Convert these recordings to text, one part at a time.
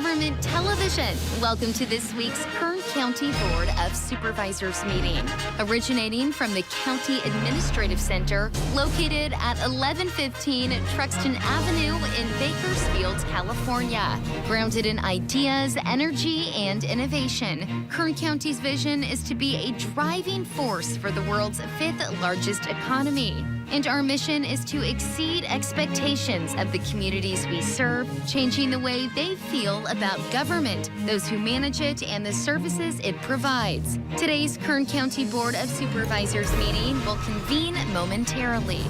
Government Television. Welcome to this week's Kern County Board of Supervisors meeting. Originating from the County Administrative Center, located at 1115 Truxton Avenue in Bakersfield, California. Grounded in ideas, energy, and innovation, Kern County's vision is to be a driving force for the world's fifth largest economy. And our mission is to exceed expectations of the communities we serve, changing the way they feel about government, those who manage it, and the services it provides. Today's Kern County Board of Supervisors meeting will convene momentarily.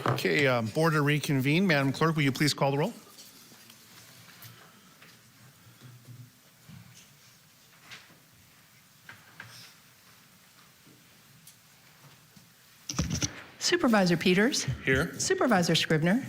Okay, board to reconvene. Madam Clerk, will you please call the roll? Supervisor Peters. Here. Supervisor Scribner.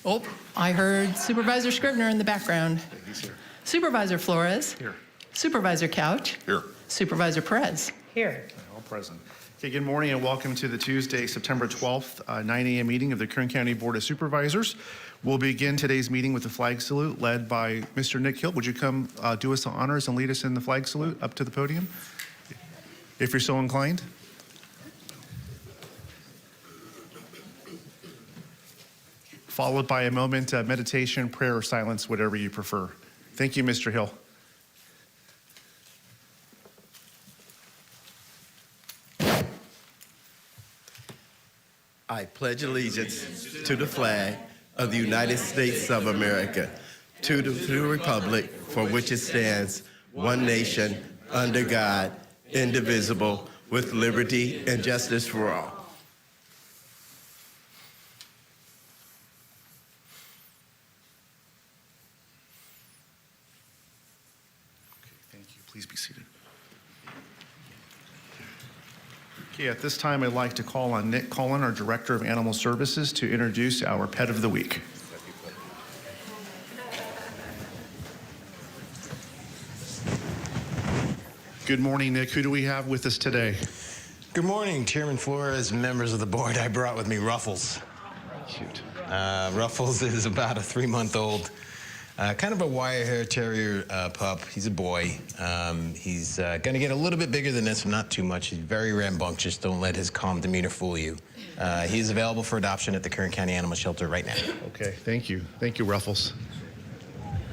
Oh, I heard Supervisor Scribner in the background. He's here. Supervisor Flores. Here. Supervisor Couch. Here. Supervisor Perez. Here. All present. Okay, good morning and welcome to the Tuesday, September 12th, 9 a.m. meeting of the Kern County Board of Supervisors. We'll begin today's meeting with the flag salute led by Mr. Nick Hill. Would you come do us the honors and lead us in the flag salute up to the podium, if you're so inclined? Followed by a moment of meditation, prayer, or silence, whatever you prefer. Thank you, Mr. Hill. I pledge allegiance to the flag of the United States of America, to the republic for which it stands, one nation, under God, indivisible, with liberty and justice for all. Thank you. Please be seated. Okay, at this time, I'd like to call on Nick Cullen, our Director of Animal Services, to introduce our Pet of the Week. Good morning, Nick. Who do we have with us today? Good morning, Chairman Flores, members of the board. I brought with me Ruffles. Cute. Ruffles is about a 3-month-old, kind of a wire hair terrier pup. He's a boy. He's going to get a little bit bigger than this, not too much. He's very rambunctious. Don't let his calm demeanor fool you. He is available for adoption at the Kern County Animal Shelter right now. Okay, thank you. Thank you, Ruffles.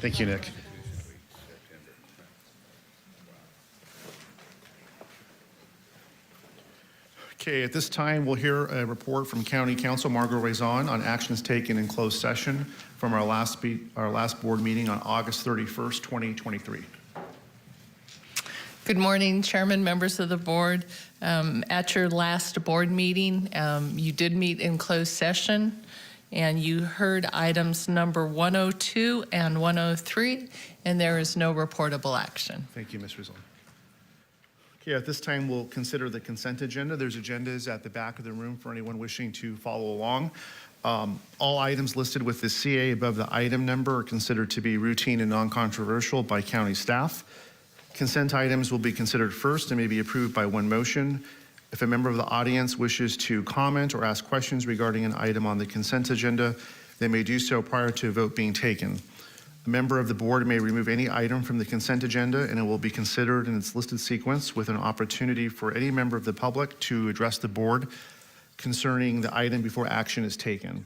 Thank you, Nick. Okay, at this time, we'll hear a report from County Counsel Margot Raison on actions taken in closed session from our last board meeting on August 31st, 2023. Good morning, Chairman, members of the board. At your last board meeting, you did meet in closed session, and you heard items number 102 and 103, and there is no reportable action. Thank you, Ms. Raison. Okay, at this time, we'll consider the consent agenda. There's agendas at the back of the room for anyone wishing to follow along. All items listed with the CA above the item number are considered to be routine and non-controversial by county staff. Consent items will be considered first and may be approved by one motion. If a member of the audience wishes to comment or ask questions regarding an item on the consent agenda, they may do so prior to a vote being taken. A member of the board may remove any item from the consent agenda and it will be considered in its listed sequence with an opportunity for any member of the public to address the board concerning the item before action is taken.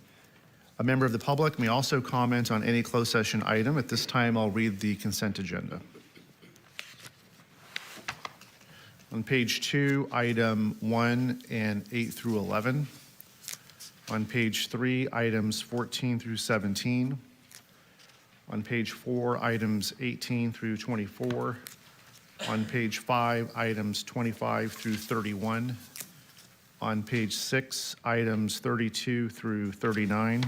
A member of the public may also comment on any closed session item. At this time, I'll read the consent agenda. On page 2, item 1 and 8 through 11. On page 3, items 14 through 17. On page 4, items 18 through 24. On page 5, items 25 through 31. On page 6, items 32 through 39.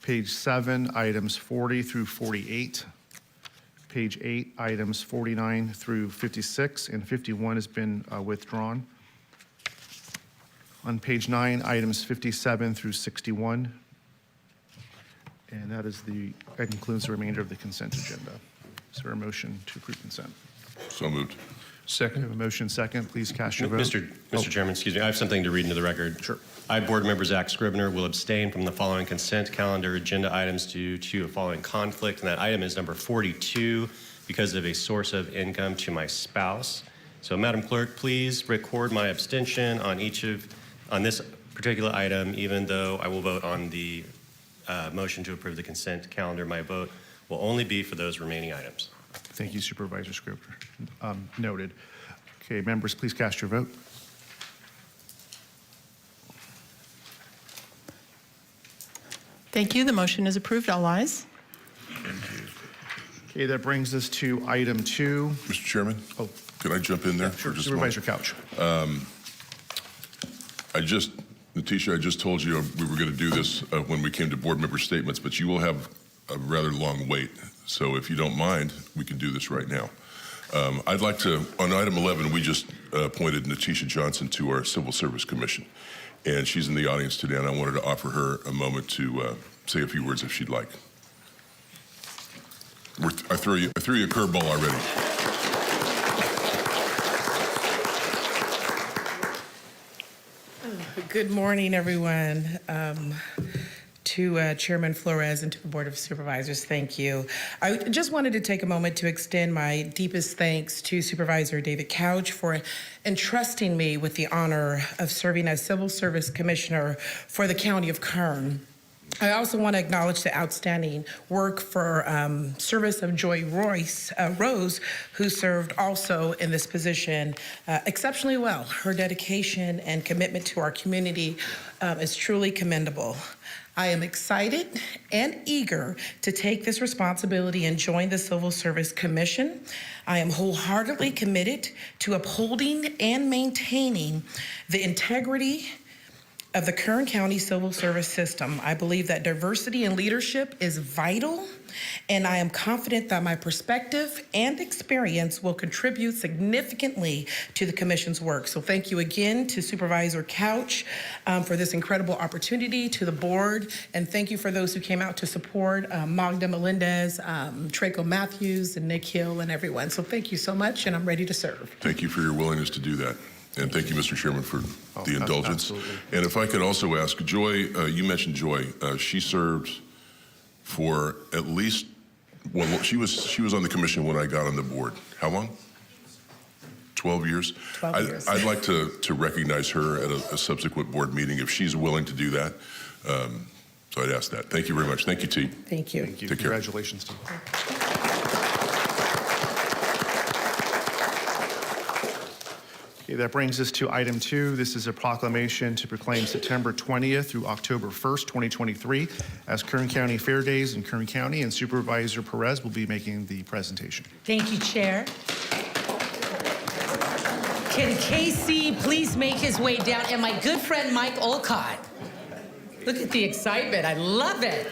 Page 7, items 40 through 48. Page 8, items 49 through 56, and 51 has been withdrawn. On page 9, items 57 through 61. And that includes the remainder of the consent agenda. Is there a motion to approve consent? So moved. Second. We have a motion second. Please cast your vote. Mr. Chairman, excuse me, I have something to read into the record. Sure. I, Board Member Zach Scrivener, will abstain from the following consent calendar agenda items due to a following conflict, and that item is number 42, because of a source of income to my spouse. So, Madam Clerk, please record my abstention on this particular item, even though I will vote on the motion to approve the consent calendar. My vote will only be for those remaining items. Thank you, Supervisor Scrivener. Noted. Okay, members, please cast your vote. Thank you. The motion is approved. All ayes. Okay, that brings us to item 2. Mr. Chairman? Oh. Can I jump in there for just a moment? Supervisor Couch. Natisha, I just told you we were going to do this when we came to board member statements, but you will have a rather long wait. So if you don't mind, we can do this right now. I'd like to, on item 11, we just appointed Natisha Johnson to our Civil Service Commission. And she's in the audience today, and I wanted to offer her a moment to say a few words if she'd like. I threw you a curveball already. Good morning, everyone. To Chairman Flores and to the Board of Supervisors, thank you. I just wanted to take a moment to extend my deepest thanks to Supervisor David Couch for entrusting me with the honor of serving as Civil Service Commissioner for the County of Kern. I also want to acknowledge the outstanding work for service of Joy Rose, who served also in this position exceptionally well. Her dedication and commitment to our community is truly commendable. I am excited and eager to take this responsibility and join the Civil Service Commission. I am wholeheartedly committed to upholding and maintaining the integrity of the Kern County Civil Service system. I believe that diversity in leadership is vital, and I am confident that my perspective and experience will contribute significantly to the Commission's work. So thank you again to Supervisor Couch for this incredible opportunity, to the board, and thank you for those who came out to support Magda Melendez, Traco Matthews, and Nick Hill, and everyone. So thank you so much, and I'm ready to serve. Thank you for your willingness to do that. And thank you, Mr. Chairman, for the indulgence. Absolutely. And if I could also ask, Joy, you mentioned Joy. She served for at least, well, she was on the commission when I got on the board. How long? 12 years? 12 years. I'd like to recognize her at a subsequent board meeting if she's willing to do that. So I'd ask that. Thank you very much. Thank you, T. Thank you. Thank you. Take care. Congratulations to you. Okay, that brings us to item 2. This is a proclamation to proclaim September 20th through October 1st, 2023 as Kern County Fair Days in Kern County, and Supervisor Perez will be making the presentation. Thank you, Chair. Can Casey please make his way down? And my good friend Mike Olcott. Look at the excitement. I love it.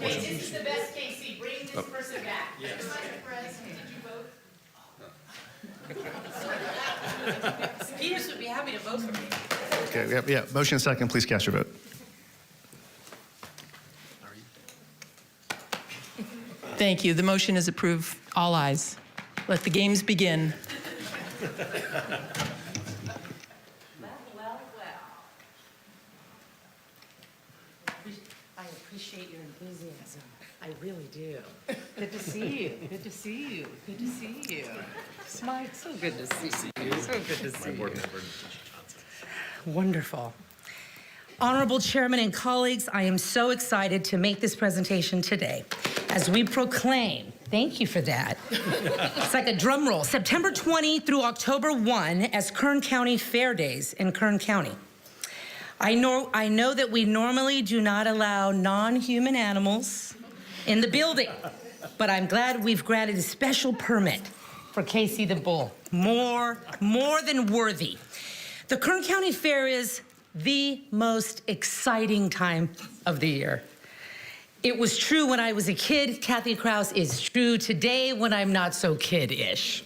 Hey, this is the best, Casey. Bring this person back. Yes. Perez, did you vote? Peters would be happy to vote for me. Okay, yeah, motion second. Please cast your vote. Thank you. The motion is approved. All ayes. Let the games begin. Well. I appreciate your enthusiasm. I really do. Good to see you. Good to see you. Good to see you. Mike, so good to see you. So good to see you. Wonderful. Honorable Chairman and colleagues, I am so excited to make this presentation today as we proclaim, thank you for that. It's like a drum roll. September 20 through October 1 as Kern County Fair Days in Kern County. I know that we normally do not allow non-human animals in the building, but I'm glad we've granted a special permit for Casey the Bull. More than worthy. The Kern County Fair is the most exciting time of the year. It was true when I was a kid. Kathy Krause is true today when I'm not so kid-ish.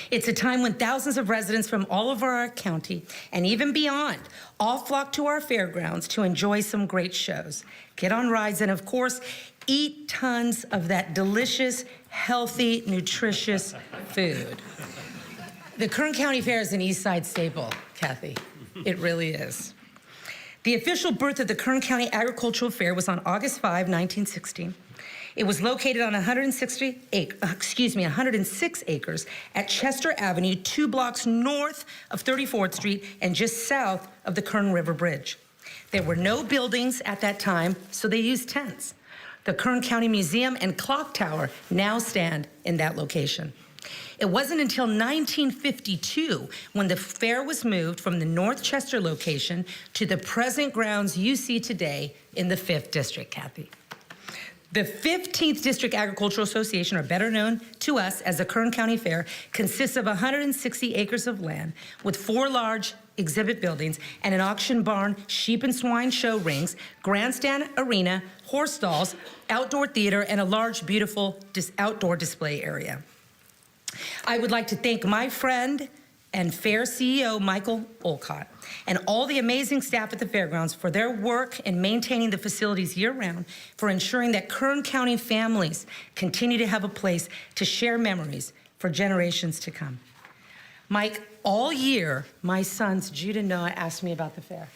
It's a time when thousands of residents from all over our county and even beyond all flock to our fairgrounds to enjoy some great shows, get on rides, and of course, eat tons of that delicious, healthy, nutritious food. The Kern County Fair is an East Side staple, Kathy. It really is. The official birth of the Kern County Agricultural Fair was on August 5, 1916. It was located on 106 acres at Chester Avenue, 2 blocks north of 34th Street and just south of the Kern River Bridge. There were no buildings at that time, so they used tents. The Kern County Museum and Clock Tower now stand in that location. It wasn't until 1952 when the fair was moved from the North Chester location to the present grounds you see today in the 5th District, Kathy. The 15th District Agricultural Association, or better known to us as the Kern County Fair, consists of 160 acres of land with 4 large exhibit buildings and an auction barn, sheep and swine show rings, grandstand arena, horse stalls, outdoor theater, and a large, beautiful outdoor display area. I would like to thank my friend and Fair CEO Michael Olcott and all the amazing staff at the fairgrounds for their work in maintaining the facilities year-round, for ensuring that Kern County families continue to have a place to share memories for generations to come. Mike, all year, my sons, Jude and Noah, asked me about the fair.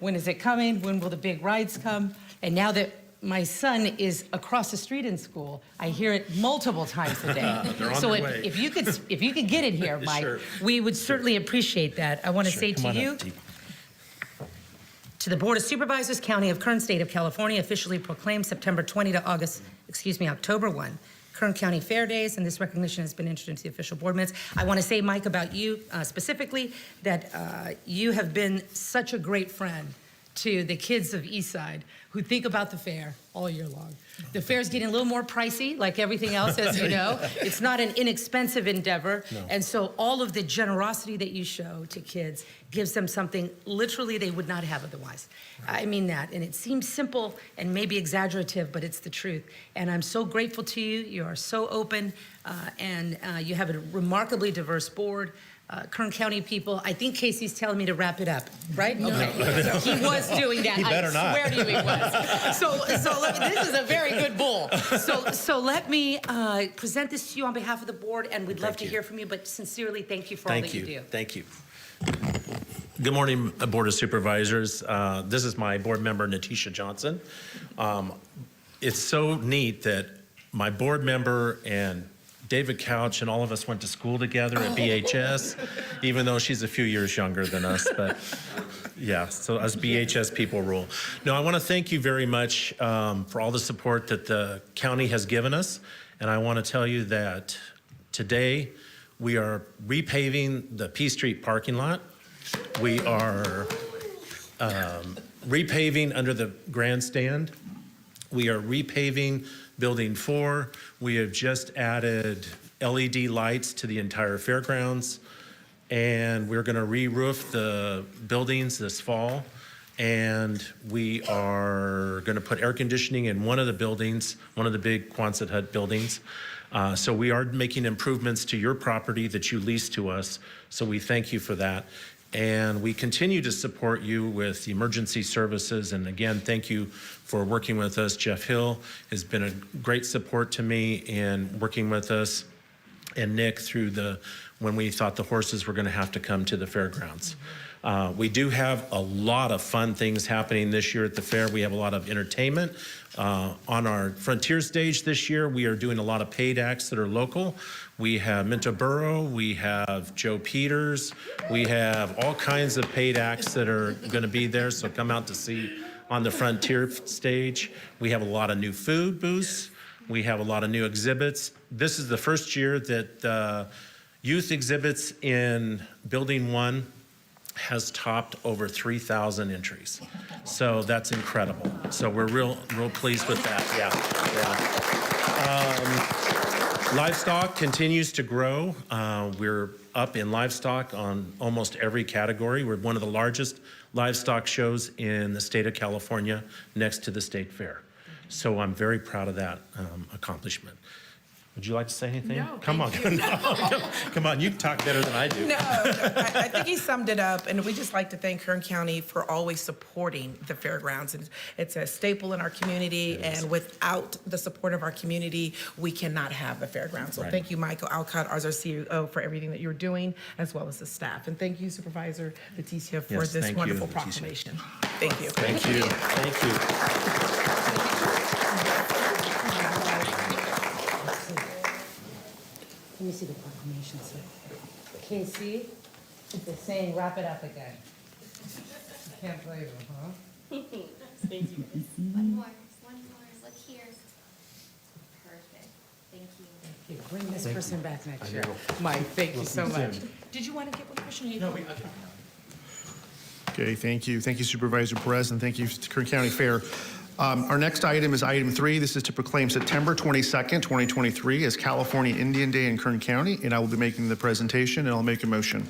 When is it coming? When will the big rides come? And now that my son is across the street in school, I hear it multiple times a day. So if you could get it here, Mike, sure, we would certainly appreciate that. I want to say to you, to the Board of Supervisors, County of Kern, State of California, officially proclaimed September 20 to October 1, Kern County Fair Days, and this recognition has been entered into the official board minutes. I want to say, Mike, about you specifically, that you have been such a great friend to the kids of Eastside who think about the fair all year long. The fair's getting a little more pricey, like everything else, as you know. It's not an inexpensive endeavor. No. And so all of the generosity that you show to kids gives them something literally they would not have otherwise. Right. I mean that. And it seems simple and maybe exaggerative, but it's the truth. And I'm so grateful to you. You are so open, and you have a remarkably diverse board. Kern County people, I think Casey's telling me to wrap it up, right? No. Okay. He was doing that. He better not. I swear to you he was. This is a very good bull. So let me present this to you on behalf of the board, and we'd love to hear from you, but sincerely thank you for all that you do. Thank you. Good morning, Board of Supervisors. This is my board member, Natisha Johnson. It's so neat that my board member and David Couch and all of us went to school together at BHS, even though she's a few years younger than us. But yeah, so us BHS people rule. No, I want to thank you very much for all the support that the county has given us. And I want to tell you that today we are repaving the P Street parking lot. We are repaving under the grandstand. We are repaving Building 4. We have just added LED lights to the entire fairgrounds, and we're going to re-roof the buildings this fall, and we are going to put air conditioning in one of the buildings, one of the big Quonset hut buildings. So we are making improvements to your property that you lease to us, so we thank you for that. And we continue to support you with emergency services. And again, thank you for working with us. Jeff Hill has been a great support to me in working with us, and Nick through when we thought the horses were going to have to come to the fairgrounds. We do have a lot of fun things happening this year at the fair. We have a lot of entertainment. On our Frontier stage this year, we are doing a lot of paid acts that are local. We have Minto Burrow, we have Joe Peters, we have all kinds of paid acts that are going to be there, so come out to see on the Frontier stage. We have a lot of new food booths. We have a lot of new exhibits. This is the first year that youth exhibits in Building 1 has topped over 3,000 entries. So that's incredible. So we're real pleased with that. Livestock continues to grow. We're up in livestock on almost every category. We're one of the largest livestock shows in the state of California, next to the state fair. So I'm very proud of that accomplishment. Would you like to say anything? No, Come on. thank you. Come on, you talk better than I do. No, I think he summed it up, and we just like to thank Kern County for always supporting the fairgrounds. It's a staple in our community, and without the support of our community, we cannot have the fairgrounds. So Right. thank you, Michael Alcott, as our CEO, for everything that you're doing, as well as the staff. And thank you, Supervisor Leticia, for Yes, this thank you, wonderful Leticia. proclamation. Thank you. Thank you. Thank you. Let me see the proclamation, sir. Casey, they're saying wrap it up again. Can't blame them, huh? One more, look here. Perfect, thank you. Here, bring this person back next year. Mike, thank you so much. Did you want to get one question? No, Okay, thank you. Thank you, Supervisor Perez, and thank you to Kern County Fair. Our next item is item 3. This is to proclaim September 22nd, 2023 as California Indian Day in Kern County, and I will be making the presentation, and I'll make a motion.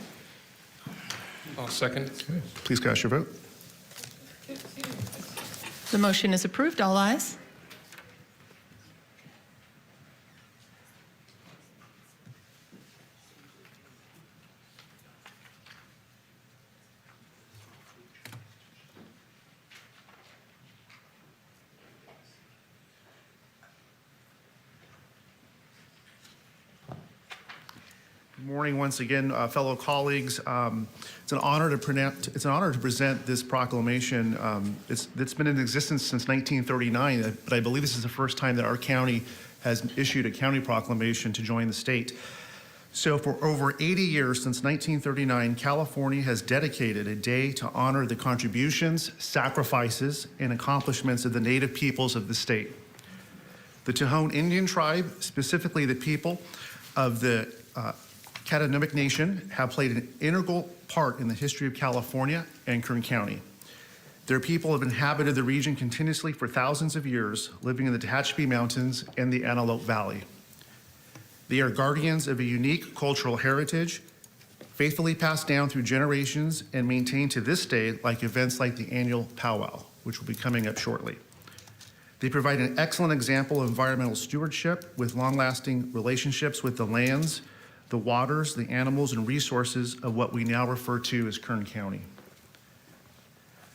I'll second. Please cast your vote. The motion is approved. All ayes. Good morning once again, fellow colleagues. It's an honor to present this proclamation. It's been in existence since 1939, but I believe this is the first time that our county has issued a county proclamation to join the state. So for over 80 years, since 1939, California has dedicated a day to honor the contributions, sacrifices, and accomplishments of the native peoples of the state. The Tohono Indian tribe, specifically the people of the Catanumic Nation, have played an integral part in the history of California and Kern County. Their people have inhabited the region continuously for thousands of years, living in the Tehachapi Mountains and the Antelope Valley. They are guardians of a unique cultural heritage, faithfully passed down through generations and maintained to this day, like events like the annual powwow, which will be coming up shortly. They provide an excellent example of environmental stewardship with long-lasting relationships with the lands, the waters, the animals, and resources of what we now refer to as Kern County.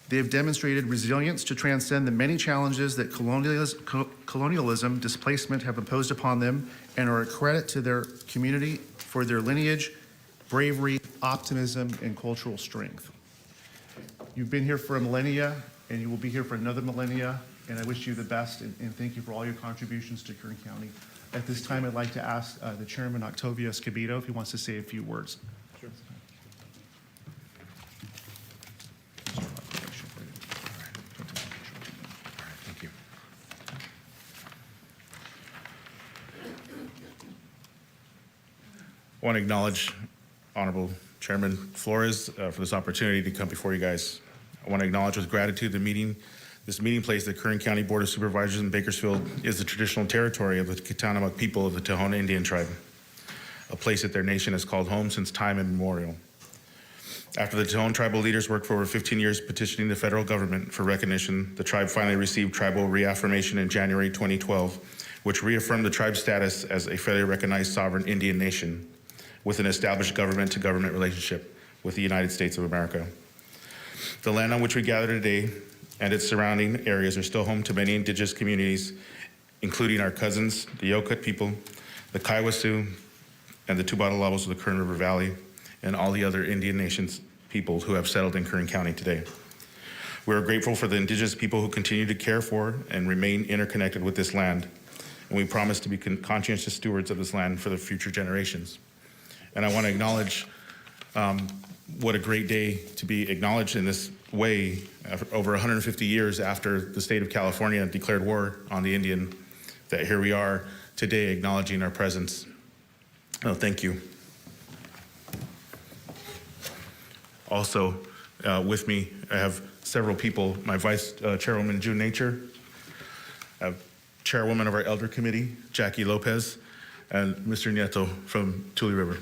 They have demonstrated resilience to transcend the many challenges that colonialism, displacement have imposed upon them, and are a credit to their community for their lineage, bravery, optimism, and cultural strength. You've been here for a millennia, and you will be here for another millennia, and I wish you the best, and thank you for all your contributions to Kern County. At this time, I'd like to ask the Chairman, Octavio Escobedo, if he wants to say a few words. Sure. Thank you. I want to acknowledge Honorable Chairman Flores for this opportunity to come before you guys. I want to acknowledge with gratitude this meeting place, the Kern County Board of Supervisors in Bakersfield, is the traditional territory of the Katanumic people of the Tohono Indian tribe, a place that their nation has called home since time immemorial. After the Tohono tribal leaders worked for over 15 years petitioning the federal government for recognition, the tribe finally received tribal reaffirmation in January 2012, which reaffirmed the tribe's status as a federally recognized sovereign Indian nation with an established government-to-government relationship with the United States of America. The land on which we gather today and its surrounding areas are still home to many indigenous communities, including our cousins, the Yokut people, the Kiowa Sioux, and the Tubatalabos of the Kern River Valley, and all the other Indian nations people who have settled in Kern County today. We are grateful for the indigenous people who continue to care for and remain interconnected with this land, and we promise to be conscientious stewards of this land for the future generations. And I want to acknowledge what a great day to be acknowledged in this way over 150 years after the state of California declared war on the Indian, that here we are today acknowledging our presence. Oh, thank you. Also, with me, I have several people, my Vice Chairwoman, June Nature, Chairwoman of our Elder Committee, Jackie Lopez, and Mr. Nieto from Tule River.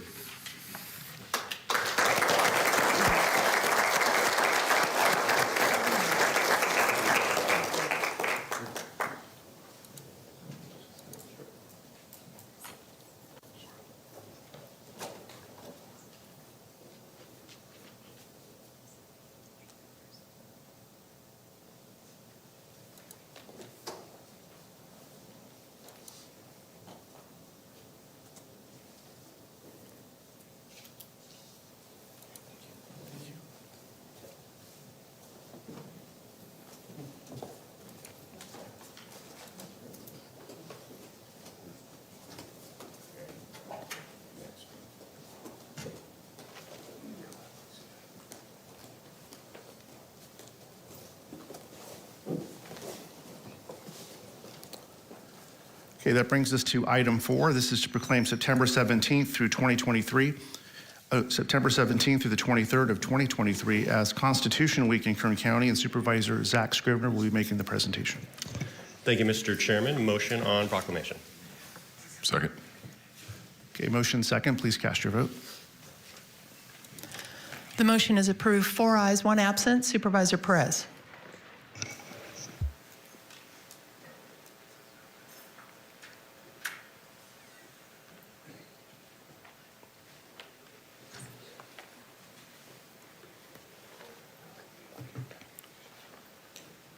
Okay, that brings us to item 4. This is to proclaim September 17th through 2023, September 17th through the 23rd of 2023 as Constitution Week in Kern County, and Supervisor Zach Scrivener will be making the presentation. Thank you, Mr. Chairman. Motion on proclamation. Second. Okay, motion second. Please cast your vote. The motion is approved. 4 ayes, 1 absent. Supervisor Perez.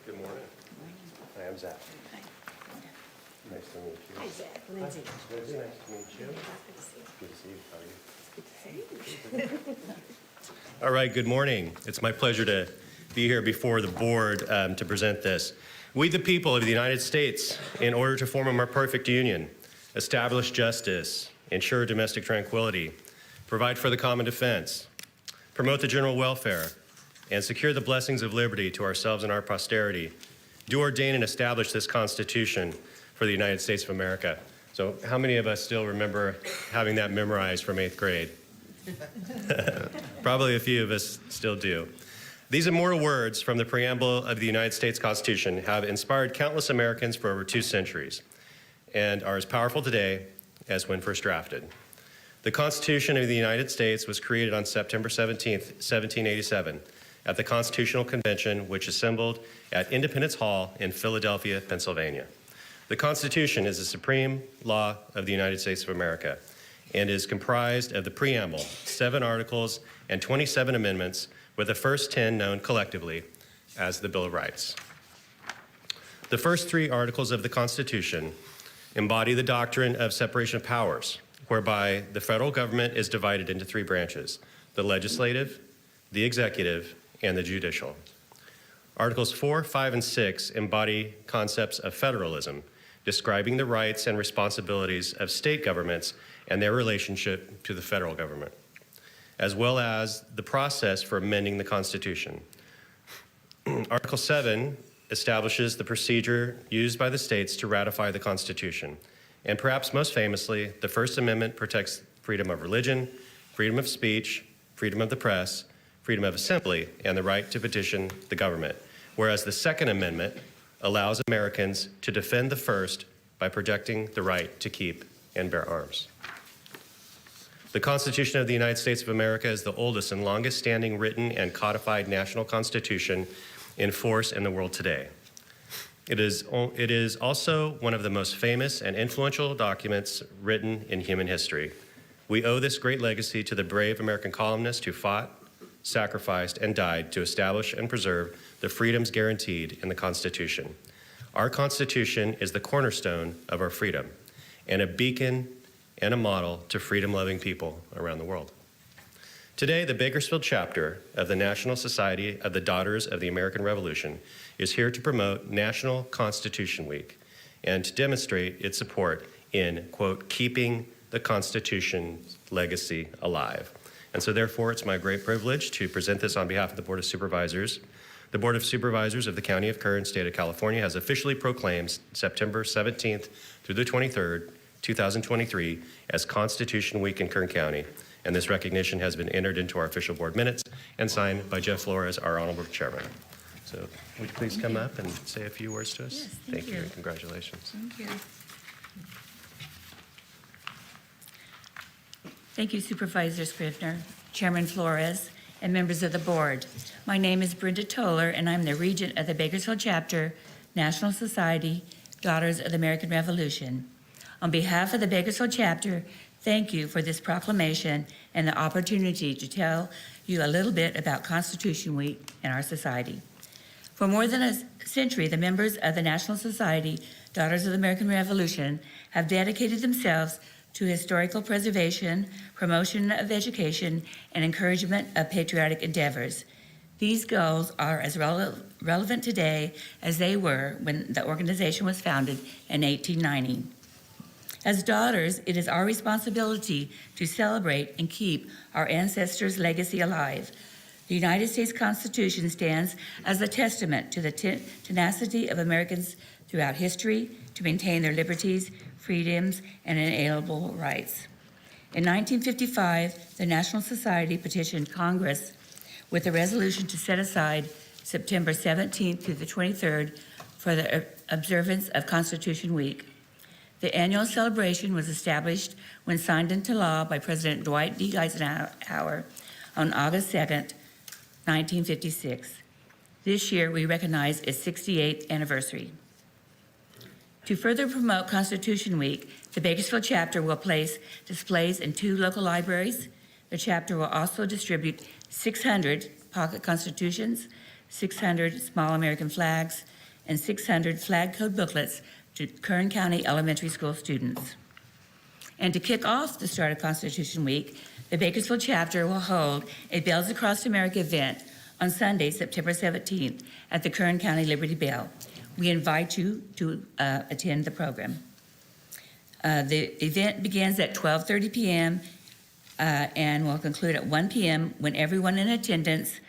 Good morning. I am Zach. Nice to meet you. Hi, Zach. Lindsay. Lindsay, nice to meet you. Good to see you. How are you? All right, good morning. It's my pleasure to be here before the board to present this. We, the people of the United States, in order to form a more perfect union, establish justice, ensure domestic tranquility, provide for the common defense, promote the general welfare, and secure the blessings of liberty to ourselves and our posterity, do ordain and establish this Constitution for the United States of America. So how many of us still remember having that memorized from 8th grade? Probably a few of us still do. These immortal words from the preamble of the United States Constitution have inspired countless Americans for over 2 centuries and are as powerful today as when first drafted. The Constitution of the United States was created on September 17th, 1787, at the Constitutional Convention, which assembled at Independence Hall in Philadelphia, Pennsylvania. The Constitution is the supreme law of the United States of America and is comprised of the preamble, 7 articles, and 27 amendments, with the first 10 known collectively as the Bill of Rights. The first 3 articles of the Constitution embody the doctrine of separation of powers, whereby the federal government is divided into 3 branches: the legislative, the executive, and the judicial. Articles 4, 5, and 6 embody concepts of federalism, describing the rights and responsibilities of state governments and their relationship to the federal government, as well as the process for amending the Constitution. Article 7 establishes the procedure used by the states to ratify the Constitution. And perhaps most famously, the First Amendment protects freedom of religion, freedom of speech, freedom of the press, freedom of assembly, and the right to petition the government, whereas the Second Amendment allows Americans to defend the first by protecting the right to keep and bear arms. The Constitution of the United States of America is the oldest and longest standing written and codified national constitution in force in the world today. It is also one of the most famous and influential documents written in human history. We owe this great legacy to the brave American colonists who fought, sacrificed, and died to establish and preserve the freedoms guaranteed in the Constitution. Our Constitution is the cornerstone of our freedom and a beacon and a model to freedom-loving people around the world. Today, the Bakersfield chapter of the National Society of the Daughters of the American Revolution is here to promote National Constitution Week and to demonstrate its support in, quote, keeping the Constitution's legacy alive. And so therefore, it's my great privilege to present this on behalf of the Board of Supervisors. The Board of Supervisors of the County of Kern, State of California, has officially proclaimed September 17th through the 23rd, 2023 as Constitution Week in Kern County. And this recognition has been entered into our official board minutes and signed by Jeff Flores, our Honorable Chairman. So would you please come up and say a few words to us? Yes, thank you. And congratulations. Thank you. Thank you, Supervisor Scrivener, Chairman Flores, and members of the board. My name is Brenda Toller, and I'm the Regent of the Bakersfield Chapter, National Society, Daughters of the American Revolution. On behalf of the Bakersfield Chapter, thank you for this proclamation and the opportunity to tell you a little bit about Constitution Week in our society. For more than a century, the members of the National Society, Daughters of the American Revolution, have dedicated themselves to historical preservation, promotion of education, and encouragement of patriotic endeavors. These goals are as relevant today as they were when the organization was founded in 1890. As daughters, it is our responsibility to celebrate and keep our ancestors' legacy alive. The United States Constitution stands as a testament to the tenacity of Americans throughout history to maintain their liberties, freedoms, and inalienable rights. In 1955, the National Society petitioned Congress with a resolution to set aside September 17th through the 23rd for the observance of Constitution Week. The annual celebration was established when signed into law by President Dwight D. Eisenhower on August 2nd, 1956. This year, we recognize its 68th anniversary. To further promote Constitution Week, the Bakersfield chapter will place displays in 2 local libraries. The chapter will also distribute 600 pocket constitutions, 600 small American flags, and 600 flag code booklets to Kern County elementary school students. And to kick off the start of Constitution Week, the Bakersfield chapter will hold a Bells Across America event on Sunday, September 17th at the Kern County Liberty Bell. We invite you to attend the program. The event begins at 12:30 p.m. And will conclude at 1 p.m. when everyone in attendance,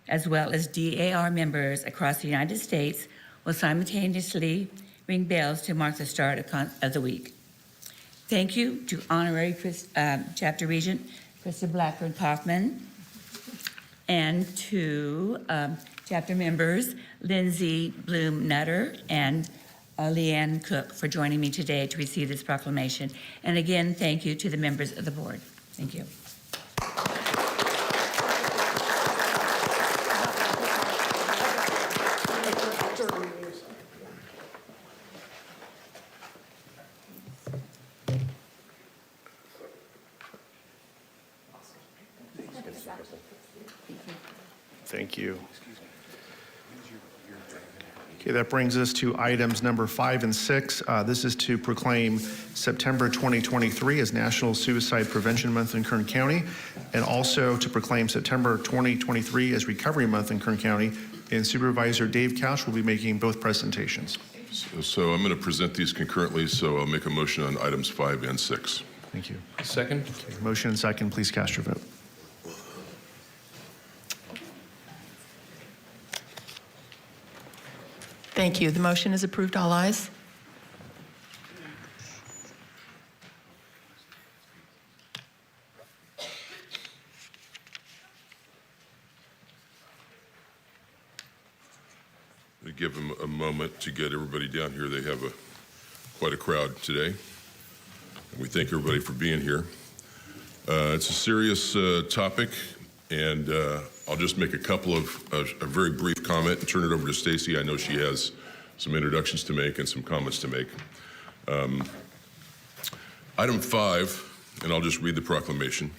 as well as DAR members across the United States, will simultaneously ring bells to mark the start of the week. Thank you to Honorary Chapter Regent Krista Blackburn-Kaufman, and to chapter members Lindsay Bloom-Nutter and Leanne Cook for joining me today to receive this proclamation. And again, thank you to the members of the board. Thank you. Thank you. Okay, that brings us to items number 5 and 6. This is to proclaim September 2023 as National Suicide Prevention Month in Kern County, and also to proclaim September 2023 as Recovery Month in Kern County. And Supervisor Dave Couch will be making both presentations. So I'm going to present these concurrently, so I'll make a motion on items 5 and 6. Thank you. Second. Okay, motion and second. Please cast your vote. Thank you. The motion is approved. All ayes. We give them a moment to get everybody down here. They have quite a crowd today. And we thank everybody for being here. It's a serious topic, and I'll just make a couple of a very brief comment and turn it over to Stacy. I know she has some introductions to make and some comments to make. Item 5, and I'll just read the proclamation,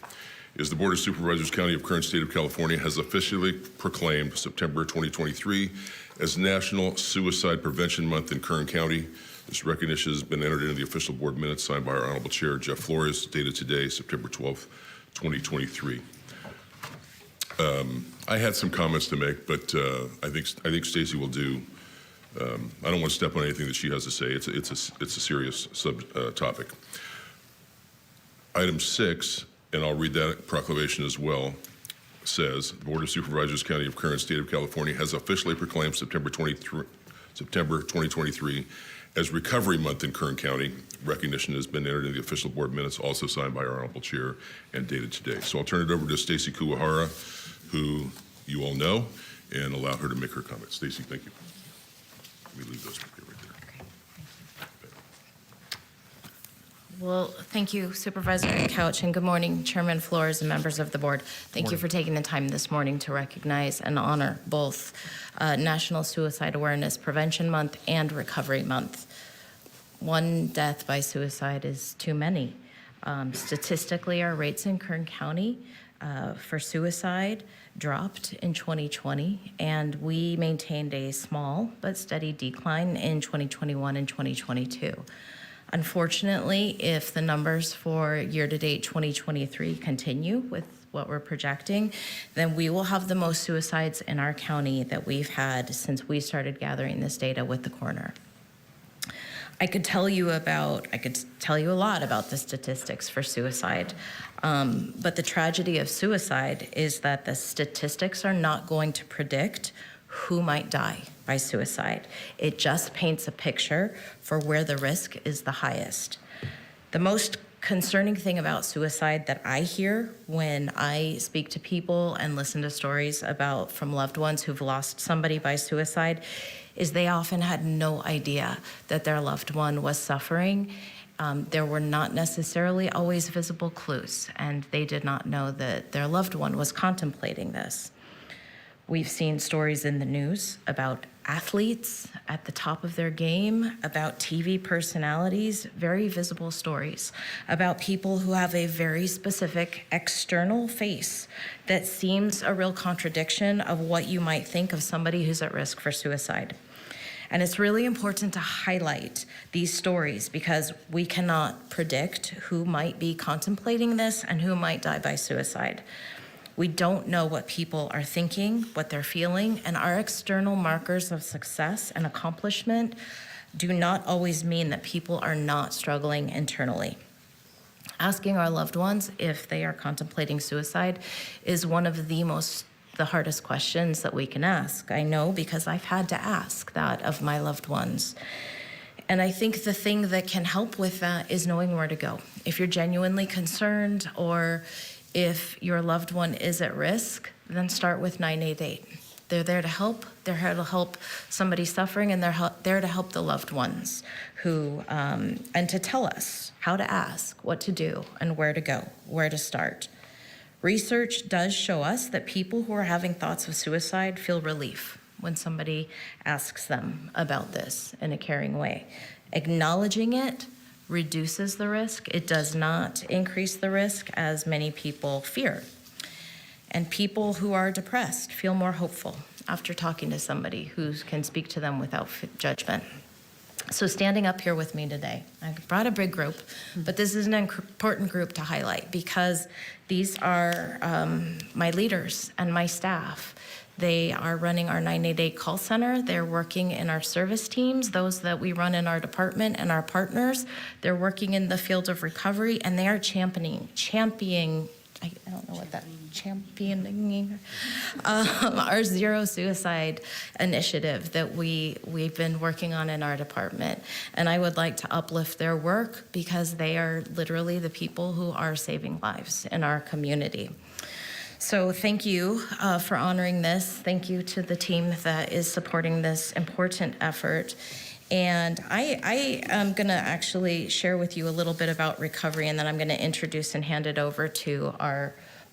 is the Board of Supervisors, County of Kern, State of California, has officially proclaimed September 2023 as National Suicide Prevention Month in Kern County. This recognition has been entered into the official board minutes signed by our Honorable Chair, Jeff Flores, dated today, September 12th, 2023. I had some comments to make, but I think Stacy will do. I don't want to step on anything that she has to say. It's a serious topic. Item 6, and I'll read that proclamation as well, says the Board of Supervisors, County of Kern, State of California, has officially proclaimed September 2023 as Recovery Month in Kern County. Recognition has been entered in the official board minutes, also signed by our Honorable Chair and dated today. So I'll turn it over to Stacy Kuwahara, who you all know, and allow her to make her comments. Stacy, thank you. Let me leave those right there. Well, thank you, Supervisor Couch, and good morning, Chairman Flores and members of the board. Thank you for taking the time this morning to recognize and honor both National Suicide Awareness Prevention Month and Recovery Month. One death by suicide is too many. Statistically, our rates in Kern County for suicide dropped in 2020, and we maintained a small but steady decline in 2021 and 2022. Unfortunately, if the numbers for year-to-date 2023 continue with what we're projecting, then we will have the most suicides in our county that we've had since we started gathering this data with the coroner. I could tell you a lot about the statistics for suicide, but the tragedy of suicide is that the statistics are not going to predict who might die by suicide. It just paints a picture for where the risk is the highest. The most concerning thing about suicide that I hear when I speak to people and listen to stories from loved ones who've lost somebody by suicide is they often had no idea that their loved one was suffering. There were not necessarily always visible clues, and they did not know that their loved one was contemplating this. We've seen stories in the news about athletes at the top of their game, about TV personalities, very visible stories, about people who have a very specific external face that seems a real contradiction of what you might think of somebody who's at risk for suicide. And it's really important to highlight these stories because we cannot predict who might be contemplating this and who might die by suicide. We don't know what people are thinking, what they're feeling, and our external markers of success and accomplishment do not always mean that people are not struggling internally. Asking our loved ones if they are contemplating suicide is one of the hardest questions that we can ask. I know because I've had to ask that of my loved ones. And I think the thing that can help with that is knowing where to go. If you're genuinely concerned or if your loved one is at risk, then start with 988. They're there to help. They're here to help somebody suffering, and they're there to help the loved ones and to tell us how to ask, what to do, and where to go, where to start. Research does show us that people who are having thoughts of suicide feel relief when somebody asks them about this in a caring way. Acknowledging it reduces the risk. It does not increase the risk as many people fear. And people who are depressed feel more hopeful after talking to somebody who can speak to them without judgment. So standing up here with me today, I brought a big group, but this is an important group to highlight because these are my leaders and my staff. They are running our 988 call center. They're working in our service teams, those that we run in our department and our partners. They're working in the field of recovery, and they are championing, I don't know what that, championing our zero suicide initiative that we've been working on in our department. And I would like to uplift their work because they are literally the people who are saving lives in our community. So thank you for honoring this. Thank you to the team that is supporting this important effort. And I am going to actually share with you a little bit about recovery, and then I'm going to introduce and hand it over to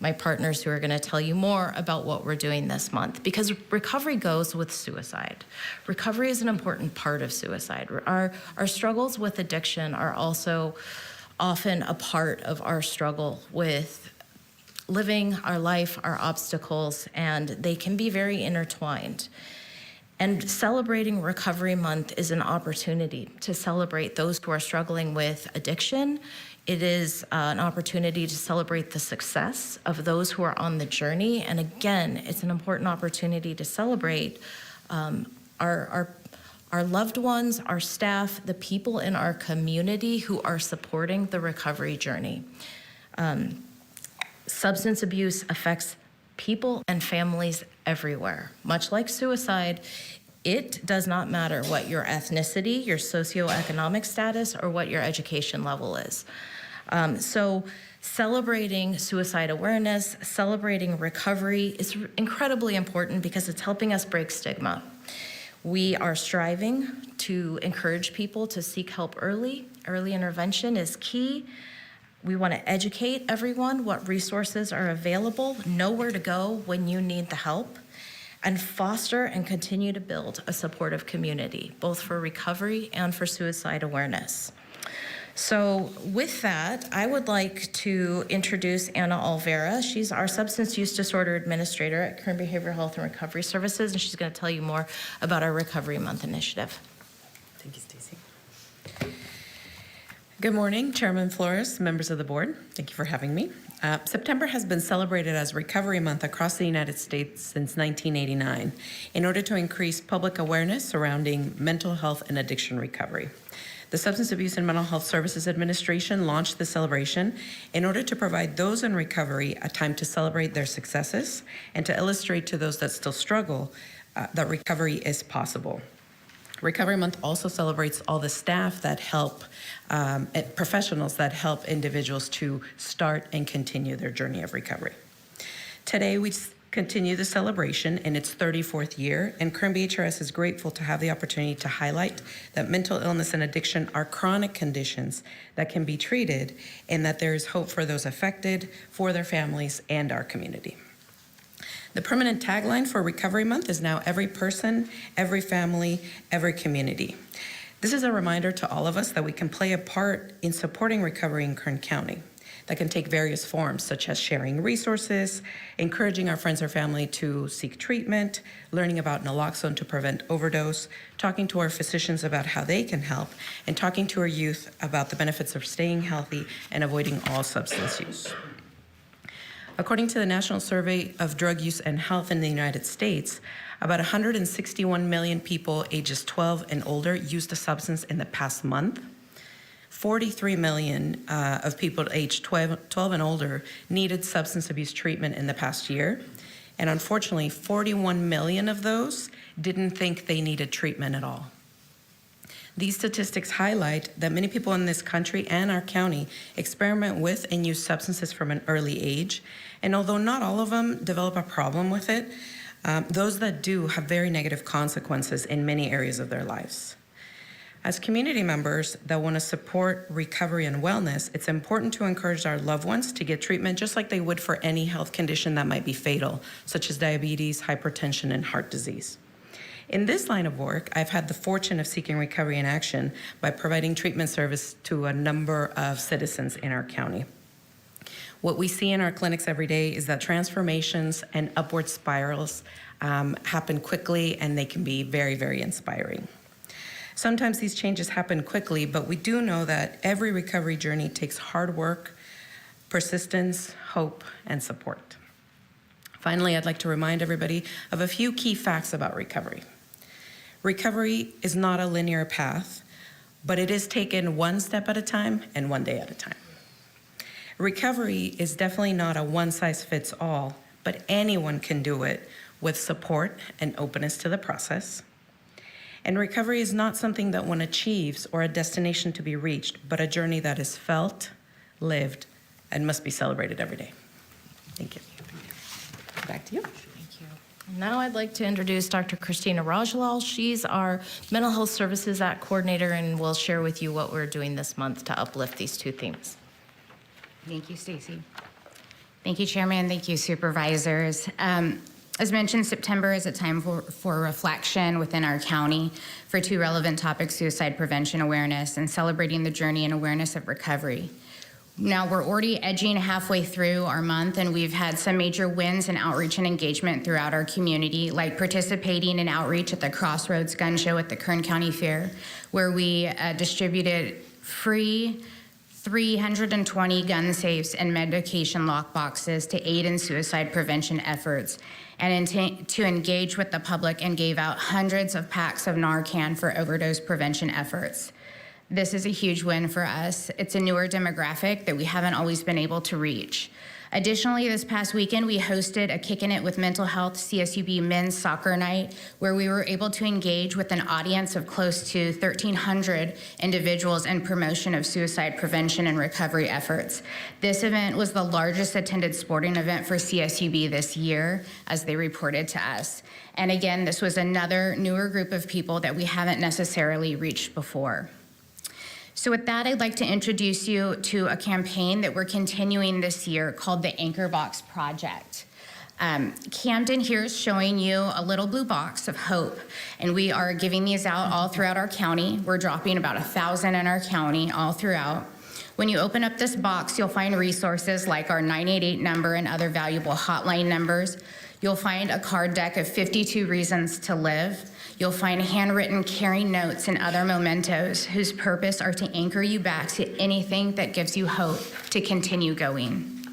my partners who are going to tell you more about what we're doing this month. Because recovery goes with suicide. Recovery is an important part of suicide. Our struggles with addiction are also often a part of our struggle with living our life, our obstacles, and they can be very intertwined. And celebrating Recovery Month is an opportunity to celebrate those who are struggling with addiction. It is an opportunity to celebrate the success of those who are on the journey. And again, it's an important opportunity to celebrate our loved ones, our staff, the people in our community who are supporting the recovery journey. Substance abuse affects people and families everywhere. Much like suicide, it does not matter what your ethnicity, your socioeconomic status, or what your education level is. So celebrating suicide awareness, celebrating recovery is incredibly important because it's helping us break stigma. We are striving to encourage people to seek help early. Early intervention is key. We want to educate everyone what resources are available, know where to go when you need the help, and foster and continue to build a supportive community, both for recovery and for suicide awareness. So with that, I would like to introduce Anna Olvera. She's our substance use disorder administrator at Kern Behavioral Health and Recovery Services, and she's going to tell you more about our Recovery Month initiative. Thank you, Stacy. Good morning, Chairman Flores, members of the board. Thank you for having me. September has been celebrated as Recovery Month across the United States since 1989 in order to increase public awareness surrounding mental health and addiction recovery. The Substance Abuse and Mental Health Services Administration launched the celebration in order to provide those in recovery a time to celebrate their successes and to illustrate to those that still struggle that recovery is possible. Recovery Month also celebrates all the staff that help, professionals that help individuals to start and continue their journey of recovery. Today, we continue the celebration in its 34th year, and Kern BHRS is grateful to have the opportunity to highlight that mental illness and addiction are chronic conditions that can be treated, and that there is hope for those affected, for their families, and our community. The permanent tagline for Recovery Month is now every person, every family, every community. This is a reminder to all of us that we can play a part in supporting recovery in Kern County. That can take various forms, such as sharing resources, encouraging our friends or family to seek treatment, learning about naloxone to prevent overdose, talking to our physicians about how they can help, and talking to our youth about the benefits of staying healthy and avoiding all substance use. According to the National Survey of Drug Use and Health in the United States, about 161 million people ages 12 and older used a substance in the past month. 43 million of people aged 12 and older needed substance abuse treatment in the past year. And unfortunately, 41 million of those didn't think they needed treatment at all. These statistics highlight that many people in this country and our county experiment with and use substances from an early age. And although not all of them develop a problem with it, those that do have very negative consequences in many areas of their lives. As community members that want to support recovery and wellness, it's important to encourage our loved ones to get treatment just like they would for any health condition that might be fatal, such as diabetes, hypertension, and heart disease. In this line of work, I've had the fortune of seeking recovery in action by providing treatment service to a number of citizens in our county. What we see in our clinics every day is that transformations and upward spirals happen quickly, and they can be very, very inspiring. Sometimes these changes happen quickly, but we do know that every recovery journey takes hard work, persistence, hope, and support. Finally, I'd like to remind everybody of a few key facts about recovery. Recovery is not a linear path, but it is taken one step at a time and one day at a time. Recovery is definitely not a one-size-fits-all, but anyone can do it with support and openness to the process. And recovery is not something that one achieves or a destination to be reached, but a journey that is felt, lived, and must be celebrated every day. Thank you. Back to you. Thank you. Now I'd like to introduce Dr. Christina Rajlal. She's our Mental Health Services Act Coordinator, and will share with you what we're doing this month to uplift these two themes. Thank you, Stacy. Thank you, Chairman. Thank you, Supervisors. As mentioned, September is a time for reflection within our county for two relevant topics: suicide prevention awareness and celebrating the journey and awareness of recovery. Now, we're already edging halfway through our month, and we've had some major wins in outreach and engagement throughout our community, like participating in outreach at the Crossroads Gun Show at the Kern County Fair, where we distributed free 320 gun safes and medication lock boxes to aid in suicide prevention efforts, and to engage with the public, and gave out hundreds of packs of Narcan for overdose prevention efforts. This is a huge win for us. It's a newer demographic that we haven't always been able to reach. Additionally, this past weekend, we hosted a Kickin' It with Mental Health CSUB Men's Soccer Night, where we were able to engage with an audience of close to 1,300 individuals in promotion of suicide prevention and recovery efforts. This event was the largest attended sporting event for CSUB this year, as they reported to us. And again, this was another newer group of people that we haven't necessarily reached before. So with that, I'd like to introduce you to a campaign that we're continuing this year called the Anchor Box Project. Camden here is showing you a little blue box of hope, and we are giving these out all throughout our county. We're dropping about 1,000 in our county all throughout. When you open up this box, you'll find resources like our 988 number and other valuable hotline numbers. You'll find a card deck of 52 reasons to live. You'll find handwritten caring notes and other mementos whose purpose are to anchor you back to anything that gives you hope to continue going.